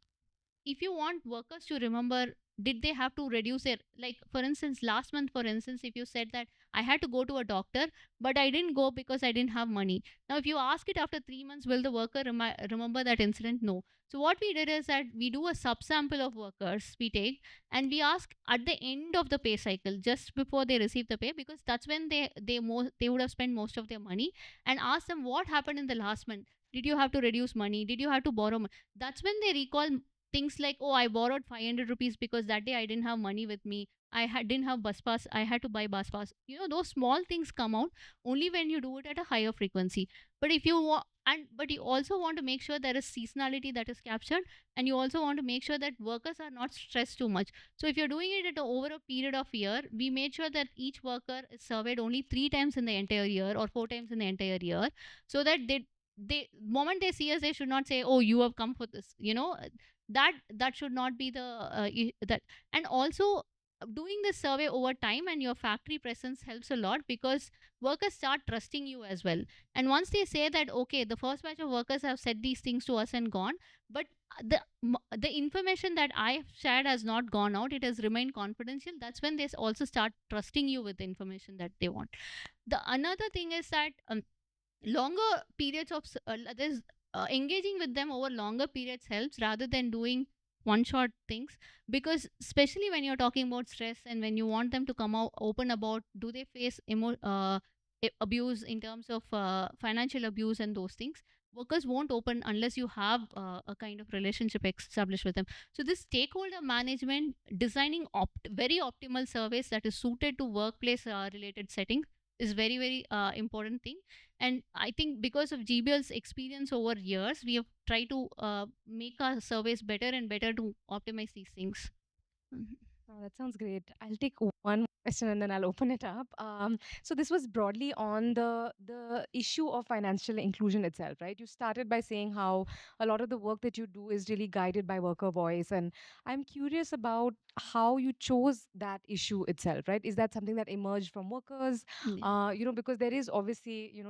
if you want workers to remember, did they have to reduce their, like, for instance, last month, for instance, if you said that I had to go to a doctor but I didn't go because I didn't have money, now if you ask it after 3 months, will the worker remember that incident? No. So what we did is that we do a subsample of workers we take, and we ask at the end of the pay cycle, just before they receive the pay, because that's when they would have spent most of their money, and ask them what happened in the last month. Did you have to reduce money? Did you have to borrow money? That's when they recall things like, oh, I borrowed 500 rupees because that day I didn't have money with me. Didn't have bus pass. I had to buy bus pass. Those small things come out only when you do it at a higher frequency. But if you want, but you also want to make sure there is seasonality that is captured, and you also want to make sure that workers are not stressed too much. So if you're doing it over a period of year, we made sure that each worker is surveyed only 3 times in the entire year or 4 times in the entire year, so that they moment they see us, they should not say, oh, you have come for this, that should not be the that. And also, doing this survey over time and your factory presence helps a lot, because workers start trusting you as well. And once they say that, okay, the first batch of workers have said these things to us and gone, but the information that I shared has not gone out, it has remained confidential, that's when they also start trusting you with the information that they want. The another thing is that longer periods of this engaging with them over longer periods helps rather than doing one shot things, because especially when you're talking about stress and when you want them to come out open about, do they face abuse in terms of financial abuse and those things, workers won't open unless you have a kind of relationship established with them. So this stakeholder management, designing very optimal surveys that is suited to workplace related settings is very very important thing. And I think because of GBL's experience over years, we have tried to make our surveys better and better to optimize these things. Mhm. Oh, that sounds great. I'll take one more question and then I'll open it up. So this was broadly on the issue of financial inclusion itself, right? You started by saying how a lot of the work that you do is really guided by worker voice, and I'm curious about how you chose that issue itself, right? Is that something that emerged from workers? Yeah. Because there is obviously,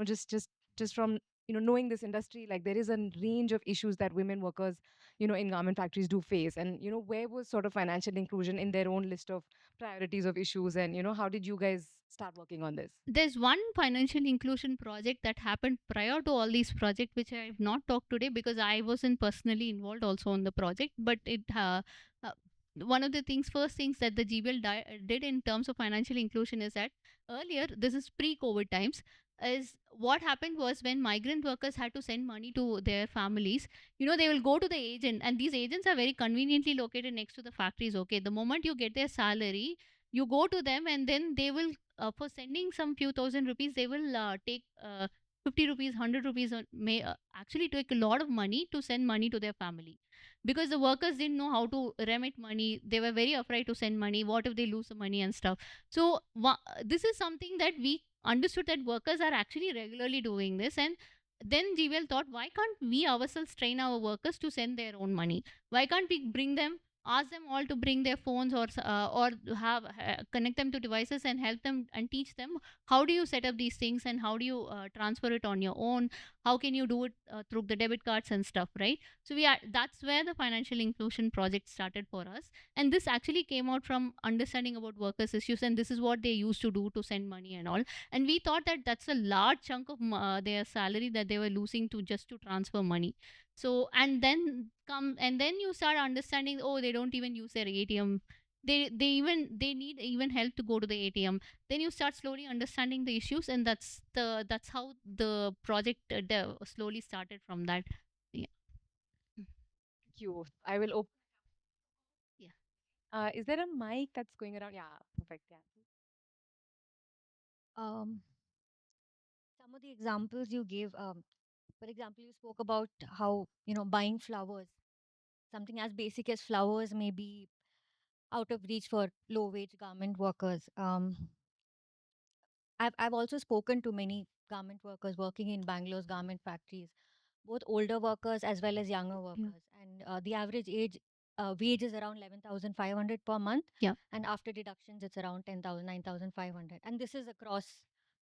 just from knowing this industry, like there is a range of issues that women workers in garment factories do face. And, where was sort of financial inclusion in their own list of priorities of issues? And, how did you guys start working on this? There's one financial inclusion project that happened prior to all these projects, which I have not talked today because I wasn't personally involved also in the project. But it uh, one of the first things that the GBL did in terms of financial inclusion is that earlier, this is pre-COVID times, is what happened was when migrant workers had to send money to their families, they will go to the agent, and these agents are very conveniently located next to the factories. Okay, the moment you get their salary, you go to them, and then they will for sending some few thousand rupees, they will take 50 rupees, 100 rupees, or may actually take a lot of money to send money to their family, because the workers didn't know how to remit money. They were very afraid to send money. What if they lose the money and stuff? So, this is something that we understood that workers are actually regularly doing this. And then GWL thought, why can't we ourselves train our workers to send their own money? Why can't we bring them, ask them all to bring their phones, or have connect them to devices and help them and teach them how do you set up these things and how do you transfer it on your own, how can you do it through the debit cards and stuff, right? So that's where the financial inclusion project started for us. And this actually came out from understanding about workers issues, and this is what they used to do to send money and all. And we thought that that's a large chunk of their salary that they were losing to just to transfer money. So and then you start understanding, oh, they don't even use their ATM. They need even help to go to the ATM. Then you start slowly understanding the issues, and that's how the project slowly started from that. Yeah. Thank you. I will open. Yeah. Is there a mic that's going around? Yeah, perfect. Yeah. Um, some of the examples you gave, for example, you spoke about how, buying flowers, something as basic as flowers may be out of reach for low wage garment workers. I've also spoken to many garment workers working in Bangalore's garment factories, both older workers as well as younger Yeah. workers. And the average wage is around 11,500 per month. Yeah. And after deductions, it's around 10,000, 9,500. And this is across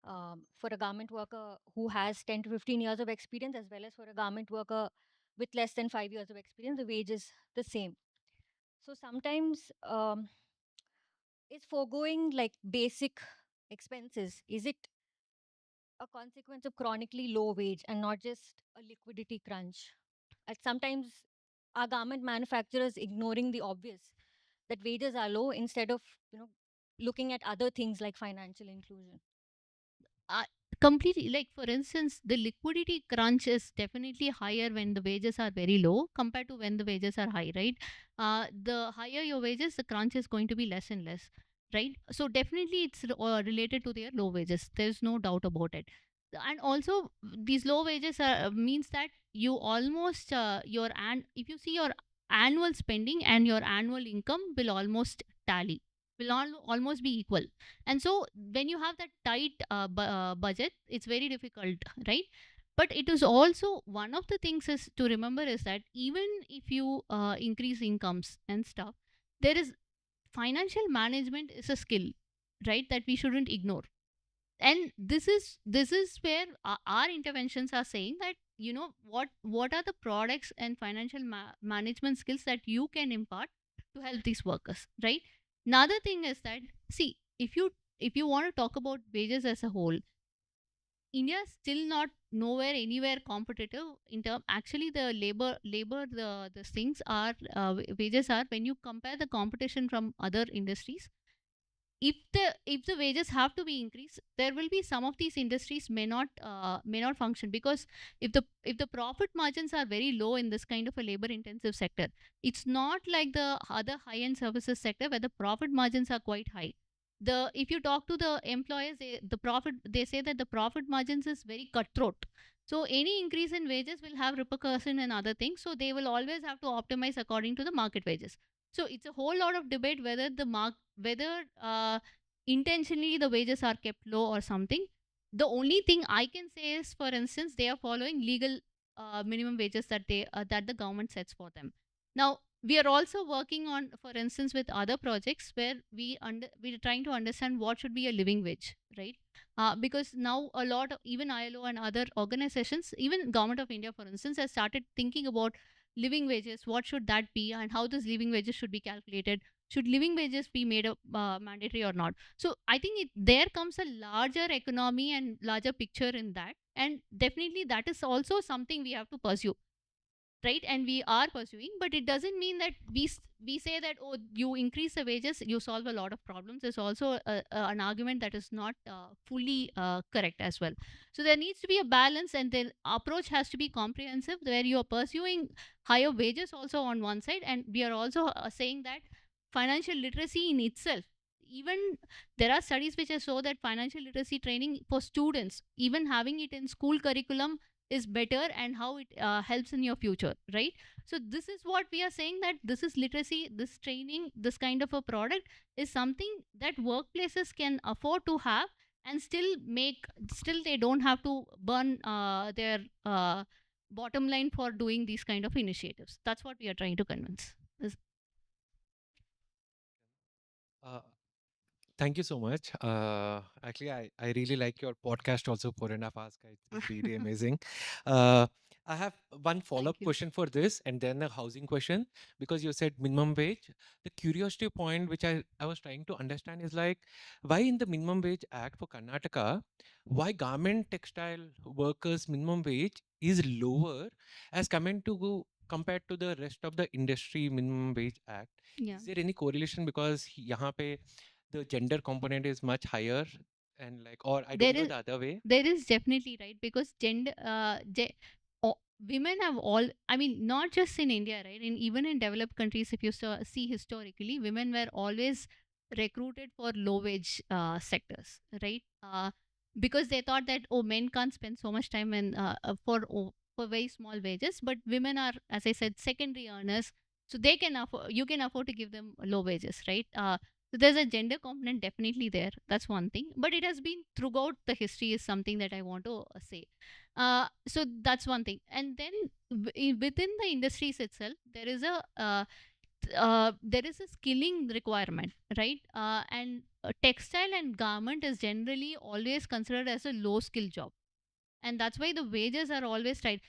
for a garment worker who has 10 to 15 years of experience, as well as for a garment worker with less than 5 years of experience, the wage is the same. So sometimes, is foregoing like basic expenses, is it a consequence of chronically low wage and not just a liquidity crunch? Sometimes our garment manufacturers ignoring the obvious, that wages are low, instead of looking at other things like financial inclusion. uh, Completely, like for instance, the liquidity crunch is definitely higher when the wages are very low compared to when the wages are high, right? The higher your wages, the crunch is going to be less and less, right? So definitely it's related to their low wages, there's no doubt about it. And also these low wages means that you almost if you see your annual spending and your annual income will almost tally, will almost be equal. And so when you have that tight budget, it's very difficult, right? But it is also one of the things is to remember is that even if you increase incomes and stuff, there is financial management is a skill, right, that we shouldn't ignore. And this is where our interventions are saying that, what are the products and financial management skills that you can impart to help these workers, right? Another thing is that, see, if you want to talk about wages as a whole, India is still not nowhere anywhere competitive in term. Actually, the labor the things are wages are, when you compare the competition from other industries, if the wages have to be increased, there will be some of these industries may not function, because if the profit margins are very low in this kind of a labor intensive sector, it's not like the other high end services sector where the profit margins are quite high. If you talk to the employers, they say that the profit margins is very cutthroat. So any increase in wages will have repercussion and other things, so they will always have to optimize according to the market wages. So it's a whole lot of debate whether intentionally the wages are kept low or something. The only thing I can say is, for instance, they are following legal minimum wages that the government sets for them. Now we are also working on, for instance, with other projects where we're trying to understand what should be a living wage, right? Because now a lot of, even ILO and other organizations, even government of India, for instance, has started thinking about living wages. What should that be, and how those living wages should be calculated? Should living wages be made mandatory or not? So I think there comes a larger economy and larger picture in that, and definitely that is also something we have to pursue, right? And we are pursuing, but it doesn't mean that we say that, oh, you increase the wages, you solve a lot of problems. There's also an argument that is not fully correct as well. So there needs to be a balance, and the approach has to be comprehensive, where you are pursuing higher wages also on one side, and we are also saying that financial literacy in itself, even there are studies which show that financial literacy training for students, even having it in school curriculum, is better, and how it helps in your future, right? So this is what we are saying, that this is literacy, this training, this kind of a product is something that workplaces can afford to have, and still they don't have to burn their bottom line for doing these kind of initiatives. That's what we are trying to convince. Uh, Thank you so much. Actually, I really like your podcast also, 4.5 hours. It's really amazing. Uh, I have one follow-up Thank you. question for this, and then a housing question, because you said minimum wage. The curiosity point which I was trying to understand is like, why in the Minimum Wage Act for Karnataka, why garment textile workers minimum wage is lower as compared to the rest of the industry minimum wage act? Yeah. Is there any correlation, because यहाँ पे the gender component is much higher, and like, or I There don't know is the other way. there is definitely, right, because women have all, I mean, not just in India, right, and even in developed countries, if you see historically, women were always recruited for low wage sectors, right? Because they thought that, oh, men can't spend so much time for very small wages, but women are, as I said, secondary earners, so you can afford to give them low wages, right? So there's a gender component definitely there. That's one thing. But it has been throughout the history, is something that I want to say. So that's one thing. And then within the industries itself, there is a skilling requirement, right? And textile and garment is generally always considered as a low skill job, and that's why the wages are always tied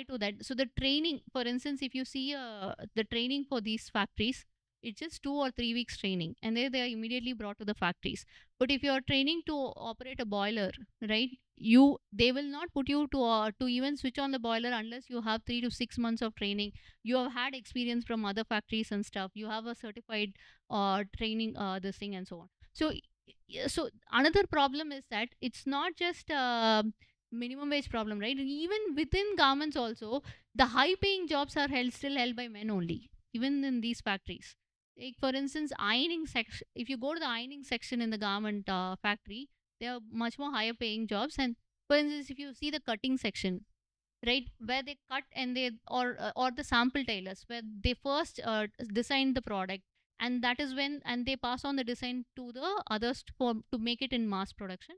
to that. So the training, for instance, if you see the training for these factories, it's just 2 or 3 weeks training, and they are immediately brought to the factories. But if you are training to operate a boiler, right, they will not put you to even switch on the boiler unless you have 3 to 6 months of training. You have had experience from other factories and stuff, you have a certified training, this thing and so on. So so another problem is that it's not just minimum wage problem, right? Even within garments also, the high paying jobs are still held by men only, even in these factories. Like, for instance, ironing section, if you go to the ironing section in the garment factory, they are much more higher paying jobs. And for instance, if you see the cutting section, right, where they cut, and they or the sample tailors, where they first design the product, and that is when, and they pass on the design to the others to make it in mass production.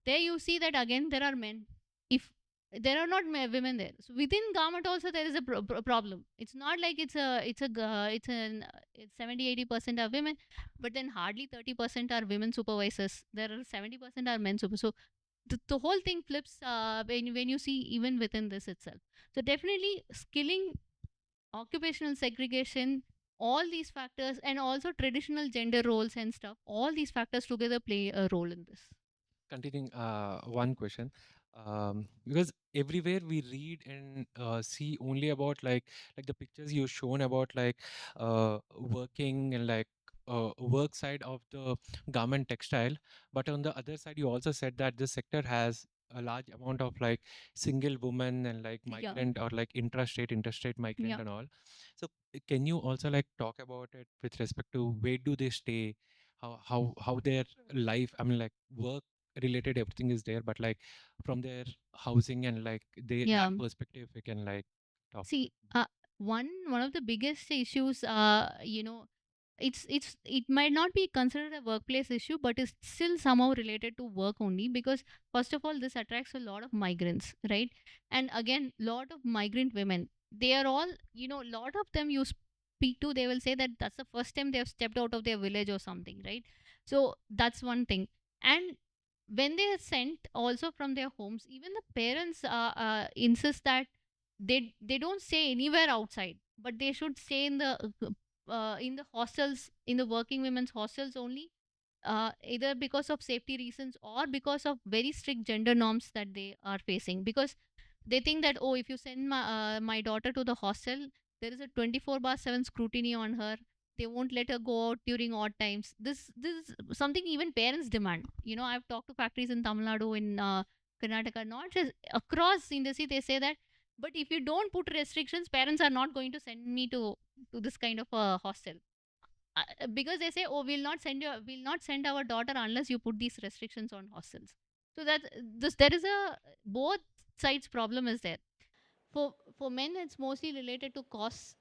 There you see that again there are men. If there are not women there. So within government also there is a problem. It's not like it's 70-80% are women, but then hardly 30% are women supervisors. There are 70% are men super. So the whole thing flips when you see even within this itself. So definitely skilling, occupational segregation, all these factors, and also traditional gender roles and stuff, all these factors together play a role in this. Continuing one question, because everywhere we read and see only about like the pictures you've shown about like working and like work side of the garment textile, but on the other side you also said that this sector has a large amount of like single women and like Yeah. migrant or like interstate migrant Yeah. and all. So can you also like talk about it with respect to where do they stay, how their life, I mean like work related everything is there, but like from their housing and like they Yeah. that perspective we can like talk. See, one of the biggest issues, it might not be considered a workplace issue, but it's still somehow related to work only, because first of all, this attracts a lot of migrants, right? And again, lot of migrant women. They are all, lot of them you speak to, they will say that that's the first time they have stepped out of their village or something, right? So that's one thing. And when they are sent also from their homes, even the parents insist that they don't stay anywhere outside, but they should stay in the hostels, in the working women's hostels only, either because of safety reasons or because of very strict gender norms that they are facing. Because they think that, oh, if you send my daughter to the hostel, there is a 24/7 scrutiny on her. They won't let her go out during odd times. This is something even parents demand. I've talked to factories in Tamil Nadu, in Karnataka, not just across industry. They say that, but if you don't put restrictions, parents are not going to send me to this kind of a hostel, because they say, oh, we'll not send our daughter unless you put these restrictions on hostels. So that this there is a both sides problem is there. For men, it's mostly related to costs.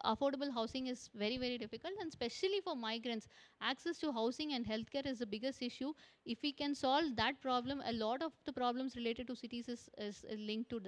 Affordable housing is very very difficult, and especially for migrants, access to housing and healthcare is the biggest issue. If we can solve that problem, a lot of the problems related to cities is linked to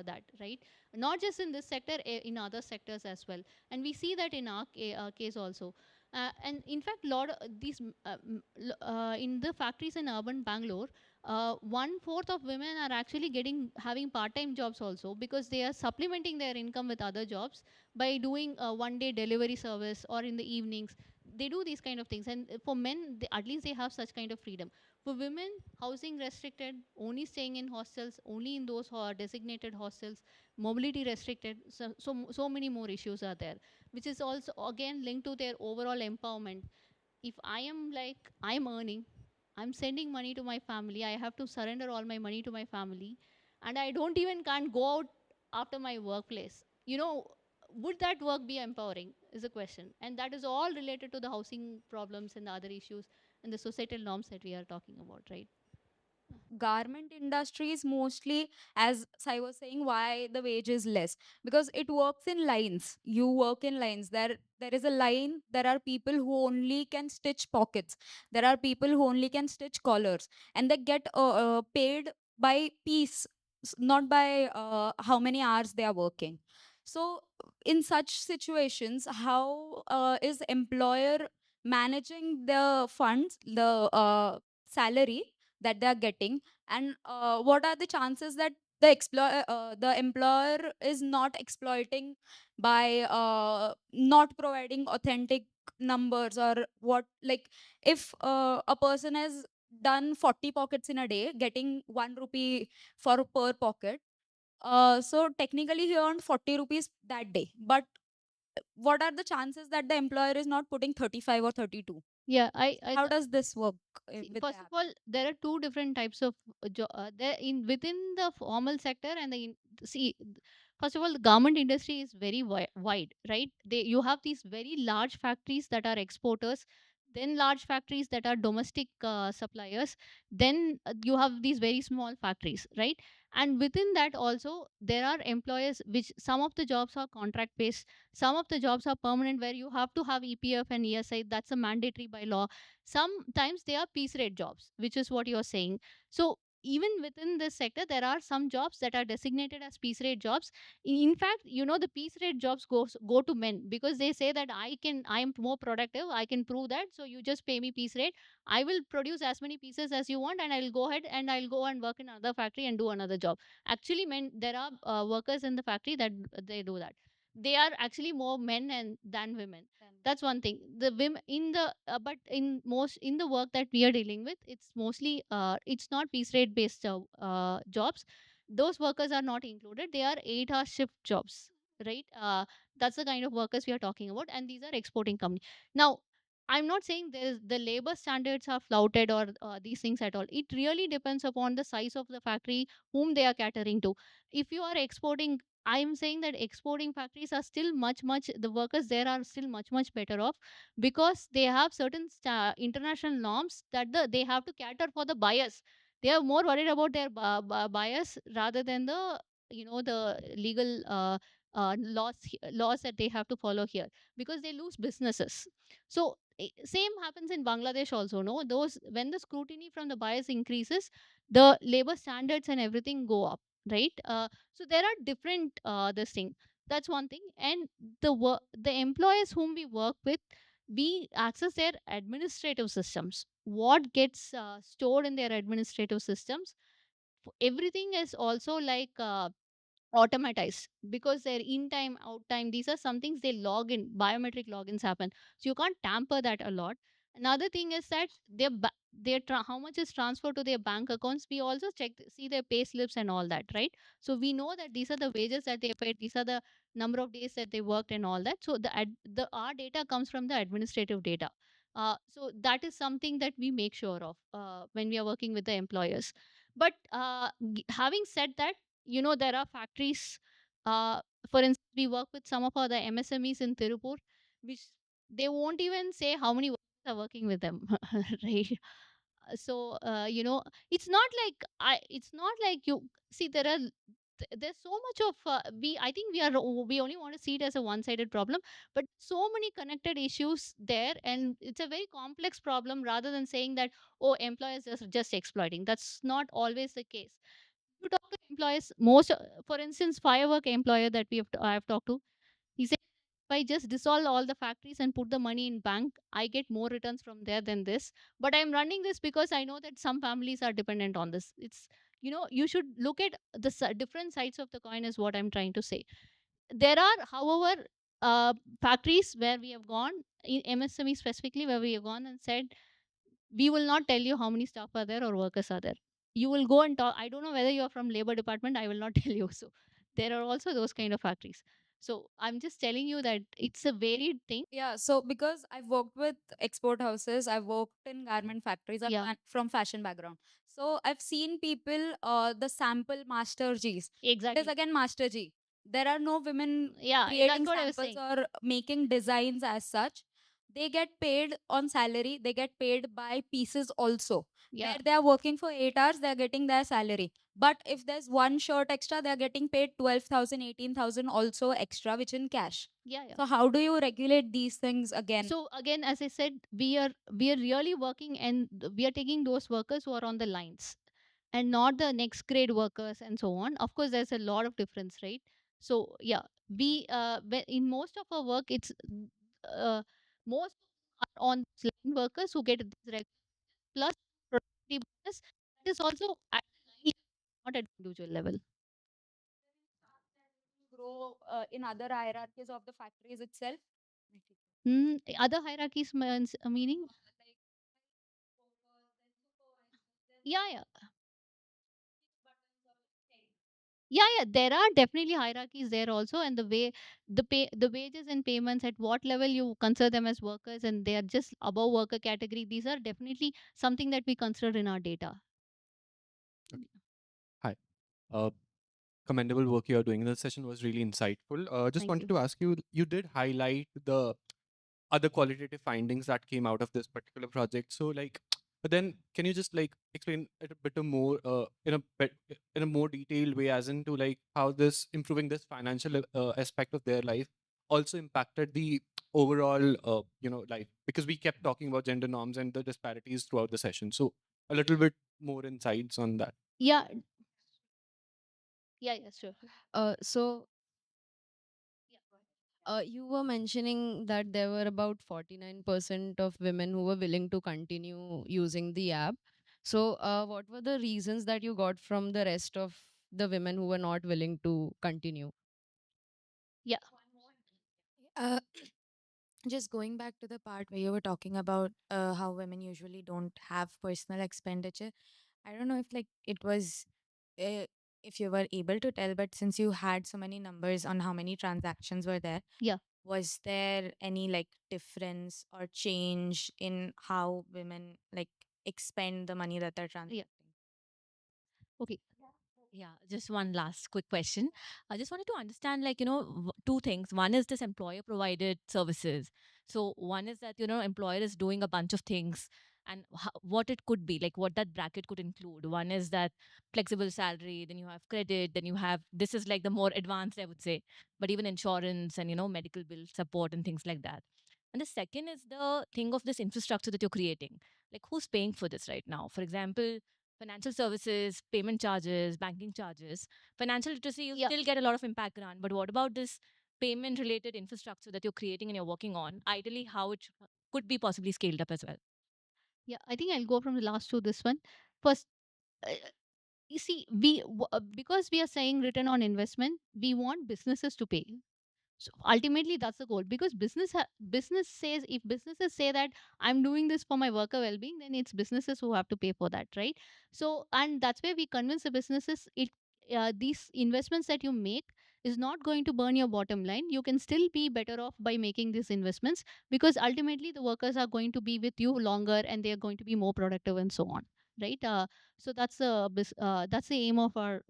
that, right? Not just in this sector, in other sectors as well. And we see that in our case also. And in fact, lot of these in the factories in urban Bangalore, 1/4 of women are actually having part-time jobs also, because they are supplementing their income with other jobs by doing a one-day delivery service, or in the evenings they do these kind of things. And for men, at least they have such kind of freedom. For women, housing restricted, only staying in hostels, only in those who are designated hostels, mobility restricted. So many more issues are there, which is also again linked to their overall empowerment. If I'm earning, I'm sending money to my family, I have to surrender all my money to my family, and I don't even can't go out after my workplace. Would that work be empowering is a question. And that is all related to the housing problems and the other issues and the societal norms that we are talking about, right? Garment industry is mostly, as Sai was saying, why the wage is less, because it works in lines. You work in lines. There is a line. There are people who only can stitch pockets. There are people who only can stitch collars, and they get paid by piece, not by how many hours they are working. So in such situations, how is employer managing the funds, the salary that they are getting, and what are the chances that the employer is not exploiting by not providing authentic numbers, or what, like if a person has done 40 pockets in a day getting 1 rupee for per pocket, so technically he earned 40 rupees that day, but what are the chances that the employer is not putting 35 or 32? Yeah, How does this work see, with the first of app? all, there are two different types of there in within the formal sector and see. First of all, the garment industry is very wide, right? You have these very large factories that are exporters, then large factories that are domestic suppliers, then you have these very small factories, right? And within that also there are employers, which some of the jobs are contract based, some of the jobs are permanent, where you have to have EPF and ESI. That's a mandatory by law. Sometimes they are piece rate jobs, which is what you're saying. So even within this sector, there are some jobs that are designated as piece rate jobs. In fact, the piece rate jobs go to men, because they say that I am more productive, I can prove that, so you just pay me piece rate. I will produce as many pieces as you want, and I'll go ahead and I'll go and work in another factory and do another job. Actually, men, there are workers in the factory that they do that. They are actually more men than women. That's one thing. The women in the but in the work that we are dealing with, it's mostly it's not piece rate based jobs. Those workers are not included. They are 8-hour shift jobs, right? That's the kind of workers we are talking about, and these are exporting company. Now, I'm not saying the labor standards are flouted or these things at all. It really depends upon the size of the factory, whom they are catering to. If you are exporting, I'm saying that exporting factories are still much, the workers there are still much better off, because they have certain international norms that they have to cater for the buyers. They are more worried about their buyers rather than the legal laws that they have to follow here, because they lose businesses. So same happens in Bangladesh also. No, those when the scrutiny from the buyers increases, the labor standards and everything go up, right? So there are different this thing. That's one thing. And the employers whom we work with, we access their administrative systems. What gets stored in their administrative systems, everything is also like automatized, because their in time out time, these are some things they log in, biometric logins happen, so you can't tamper that a lot. Another thing is that how much is transferred to their bank accounts, we also see their pay slips and all that, right? So we know that these are the wages that they paid, these are the number of days that they worked and all that. So the our data comes from the administrative data. So that is something that we make sure of when we are working with the employers. But having said that, there are factories. Uh, for instance, we work with some of our the MSMEs in Tirupur, which they won't even say how many workers are working with them, right? So it's not like it's not like you see there are. There's so much of I think we only want to see it as a one-sided problem, but so many connected issues there, and it's a very complex problem. Rather than saying that, oh, employers are just exploiting, that's not always the case. You talk to employees, for instance, firework employer that I have talked to, he said, if I just dissolve all the factories and put the money in bank, I get more returns from there than this. But I'm running this because I know that some families are dependent on this. It's, you should look at the different sides of the coin, is what I'm trying to say. There are, however, factories where we have gone, in MSME specifically, where we have gone and said, we will not tell you how many staff are there or workers are there. You will go and talk. I don't know whether you are from labor department, I will not tell you. So there are also those kind of factories. So I'm just telling you that it's a varied thing. Yeah, so because I've worked with export houses, I've worked in garment factories, I'm Yeah, from fashion background. So I've seen people, the sample master Gs. It is exactly. again master G. There are no women Yeah, that's creating what I was samples saying. or making designs as such. They get paid on salary, they get paid by pieces also. Yeah, Where they are working for 8 hours, they're getting their salary. But if there's one shirt extra, they're getting paid 12,000, 18,000 also extra, which in cash. yeah, yeah. So how do you regulate these things again? So again, as I said, we are really working, and we are taking those workers who are on the lines, and not the next grade workers and so on. Of course, there's a lot of difference, right? So yeah, in most of our work, it's most are on line workers who get these plus productivity bonus. That is also at the line level, not at individual level. Grow in other hierarchies of the factories itself? Other hierarchies meaning, yeah, yeah. Yeah, there are definitely hierarchies there also, and the wages and payments, at what level you consider them as workers, and they are just above worker category. These are definitely something that we consider in our data. Hi. Uh, Commendable work you are doing. The session was really insightful. Just Thank wanted you. to ask you, you did highlight the other qualitative findings that came out of this particular project. So, like, but then can you just like explain it a bit more in a more detailed way, as into like how this improving this financial aspect of their life also impacted the overall life, because we kept talking about gender norms and the disparities throughout the session. So a little bit more insights on that. Yeah, yeah, sure. So Yeah, go ahead. you were mentioning that there were about 49% of women who were willing to continue using the app. So, what were the reasons that you got from the rest of the women who were not willing to continue? Yeah, Uh, just going back to the part where you were talking about how women usually don't have personal expenditure. I don't know if like it was uh, if you were able to tell, but since you had so many numbers on how many transactions were there, yeah, was there any like difference or change in how women like expend the money that they're yeah. transacting? Okay. Yeah, just one last quick question. I just wanted to understand, like, two things. One is this employer provided services. So, one is that, employer is doing a bunch of things and what it could be, like what that bracket could include. One is that flexible salary, then you have credit, then you have, this is like the more advanced, I would say, but even insurance and, medical bill support and things like that. And the second is the thing of this infrastructure that you're creating. Like, who's paying for this right now? For example, financial services, payment charges, banking charges, financial literacy, you Yeah, still get a lot of impact grant. But what about this payment related infrastructure that you're creating and you're working on? Ideally, how it could be possibly scaled up as well. yeah. I think I'll go from the last to this one. First, uh, you see, because we are saying return on investment, we want businesses to pay. So ultimately, that's the goal, because business says, if businesses say that I'm doing this for my worker well-being, then it's businesses who have to pay for that, right? So, and that's where we convince the businesses, these investments that you make is not going to burn your bottom line. You can still be better off by making these investments, because ultimately the workers are going to be with you longer and they are going to be more productive and so on, right? So that's the aim of our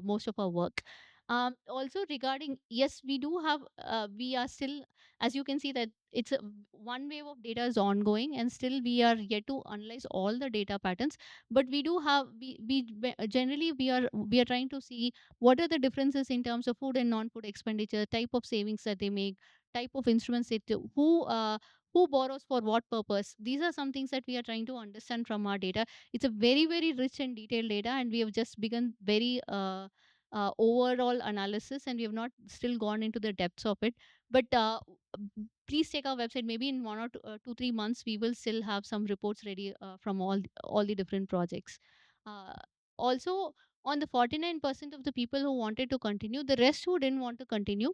most of our work. Also regarding, yes, we do have, we are still, as you can see, that it's one wave of data is ongoing and still we are yet to analyze all the data patterns. But we do have, generally we are trying to see what are the differences in terms of food and non-food expenditure, type of savings that they make, type of instruments they do, who borrows for what purpose. These are some things that we are trying to understand from our data. It's a very, very rich and detailed data, and we have just begun very overall analysis, and we have not still gone into the depths of it. But please check our website. Maybe in 1 or 2 3 months we will still have some reports ready from all the different projects. uh, Also, on the 49% of the people who wanted to continue, the rest who didn't want to continue,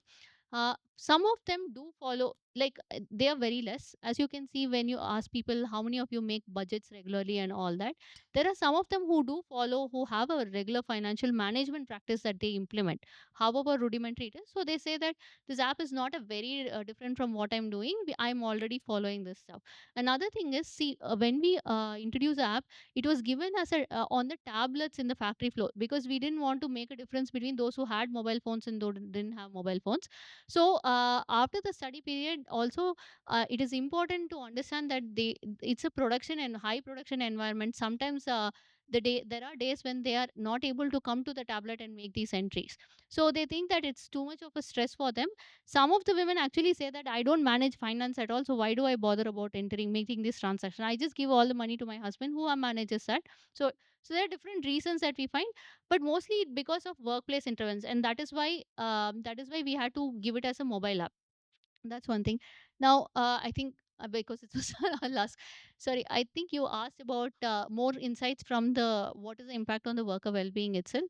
some of them do follow, like they are very less. As you can see, when you ask people how many of you make budgets regularly and all that, there are some of them who do follow, who have a regular financial management practice that they implement, however rudimentary it is. So they say that this app is not a very different from what I'm doing. I'm already following this stuff. Another thing is, see, when we introduce the app, it was given as a on the tablets in the factory floor, because we didn't want to make a difference between those who had mobile phones and those who didn't have mobile phones. So after the study period also, it is important to understand that it's a production and high production environment. Sometimes there are days when they are not able to come to the tablet and make these entries, so they think that it's too much of a stress for them. Some of the women actually say that I don't manage finance at all, so why do I bother about entering making this transaction? I just give all the money to my husband who manages that. So there are different reasons that we find, but mostly because of workplace interference, and that is why we had to give it as a mobile app. That's one thing. Now, I think because it was our last, sorry, I think you asked about more insights from the what is the impact on the worker well-being itself.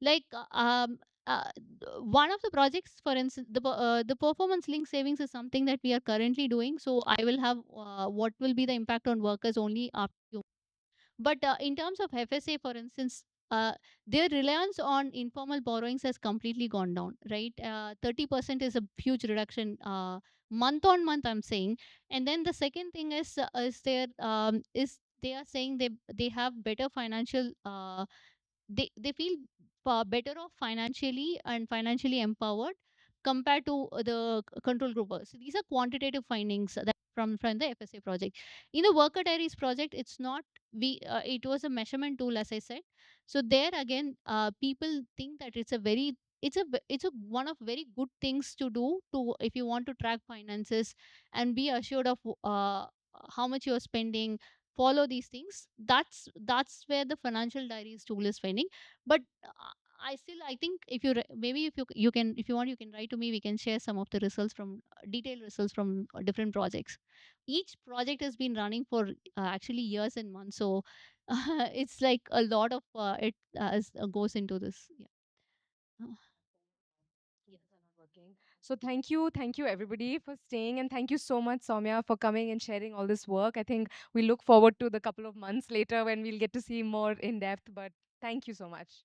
Like, one of the projects, for instance, the performance link savings is something that we are currently doing. So I will have what will be the impact on workers only after you. But in terms of FSA, for instance, their reliance on informal borrowings has completely gone down, right? 30% is a huge reduction month on month, I'm saying. And then the second thing is they are saying they have better financial they feel better off financially and financially empowered compared to the control groupers. So these are quantitative findings that from the FSA project. In the worker diaries project, it's not we it was a measurement tool, as I said. So there again, people think that it's a one of very good things to do to, if you want to track finances and be assured of how much you're spending, follow these things. That's where the financial diaries tool is finding. But I think if you maybe if you can, if you want, you can write to me, we can share some of the results from detailed results from different projects. Each project has been running for actually years and months, so it's like a lot of goes into this. Yeah. Yes, are not working. So thank you everybody for staying, and thank you so much, Soumya, for coming and sharing all this work. I think we look forward to the couple of months later when we'll get to see more in depth. But thank you so much.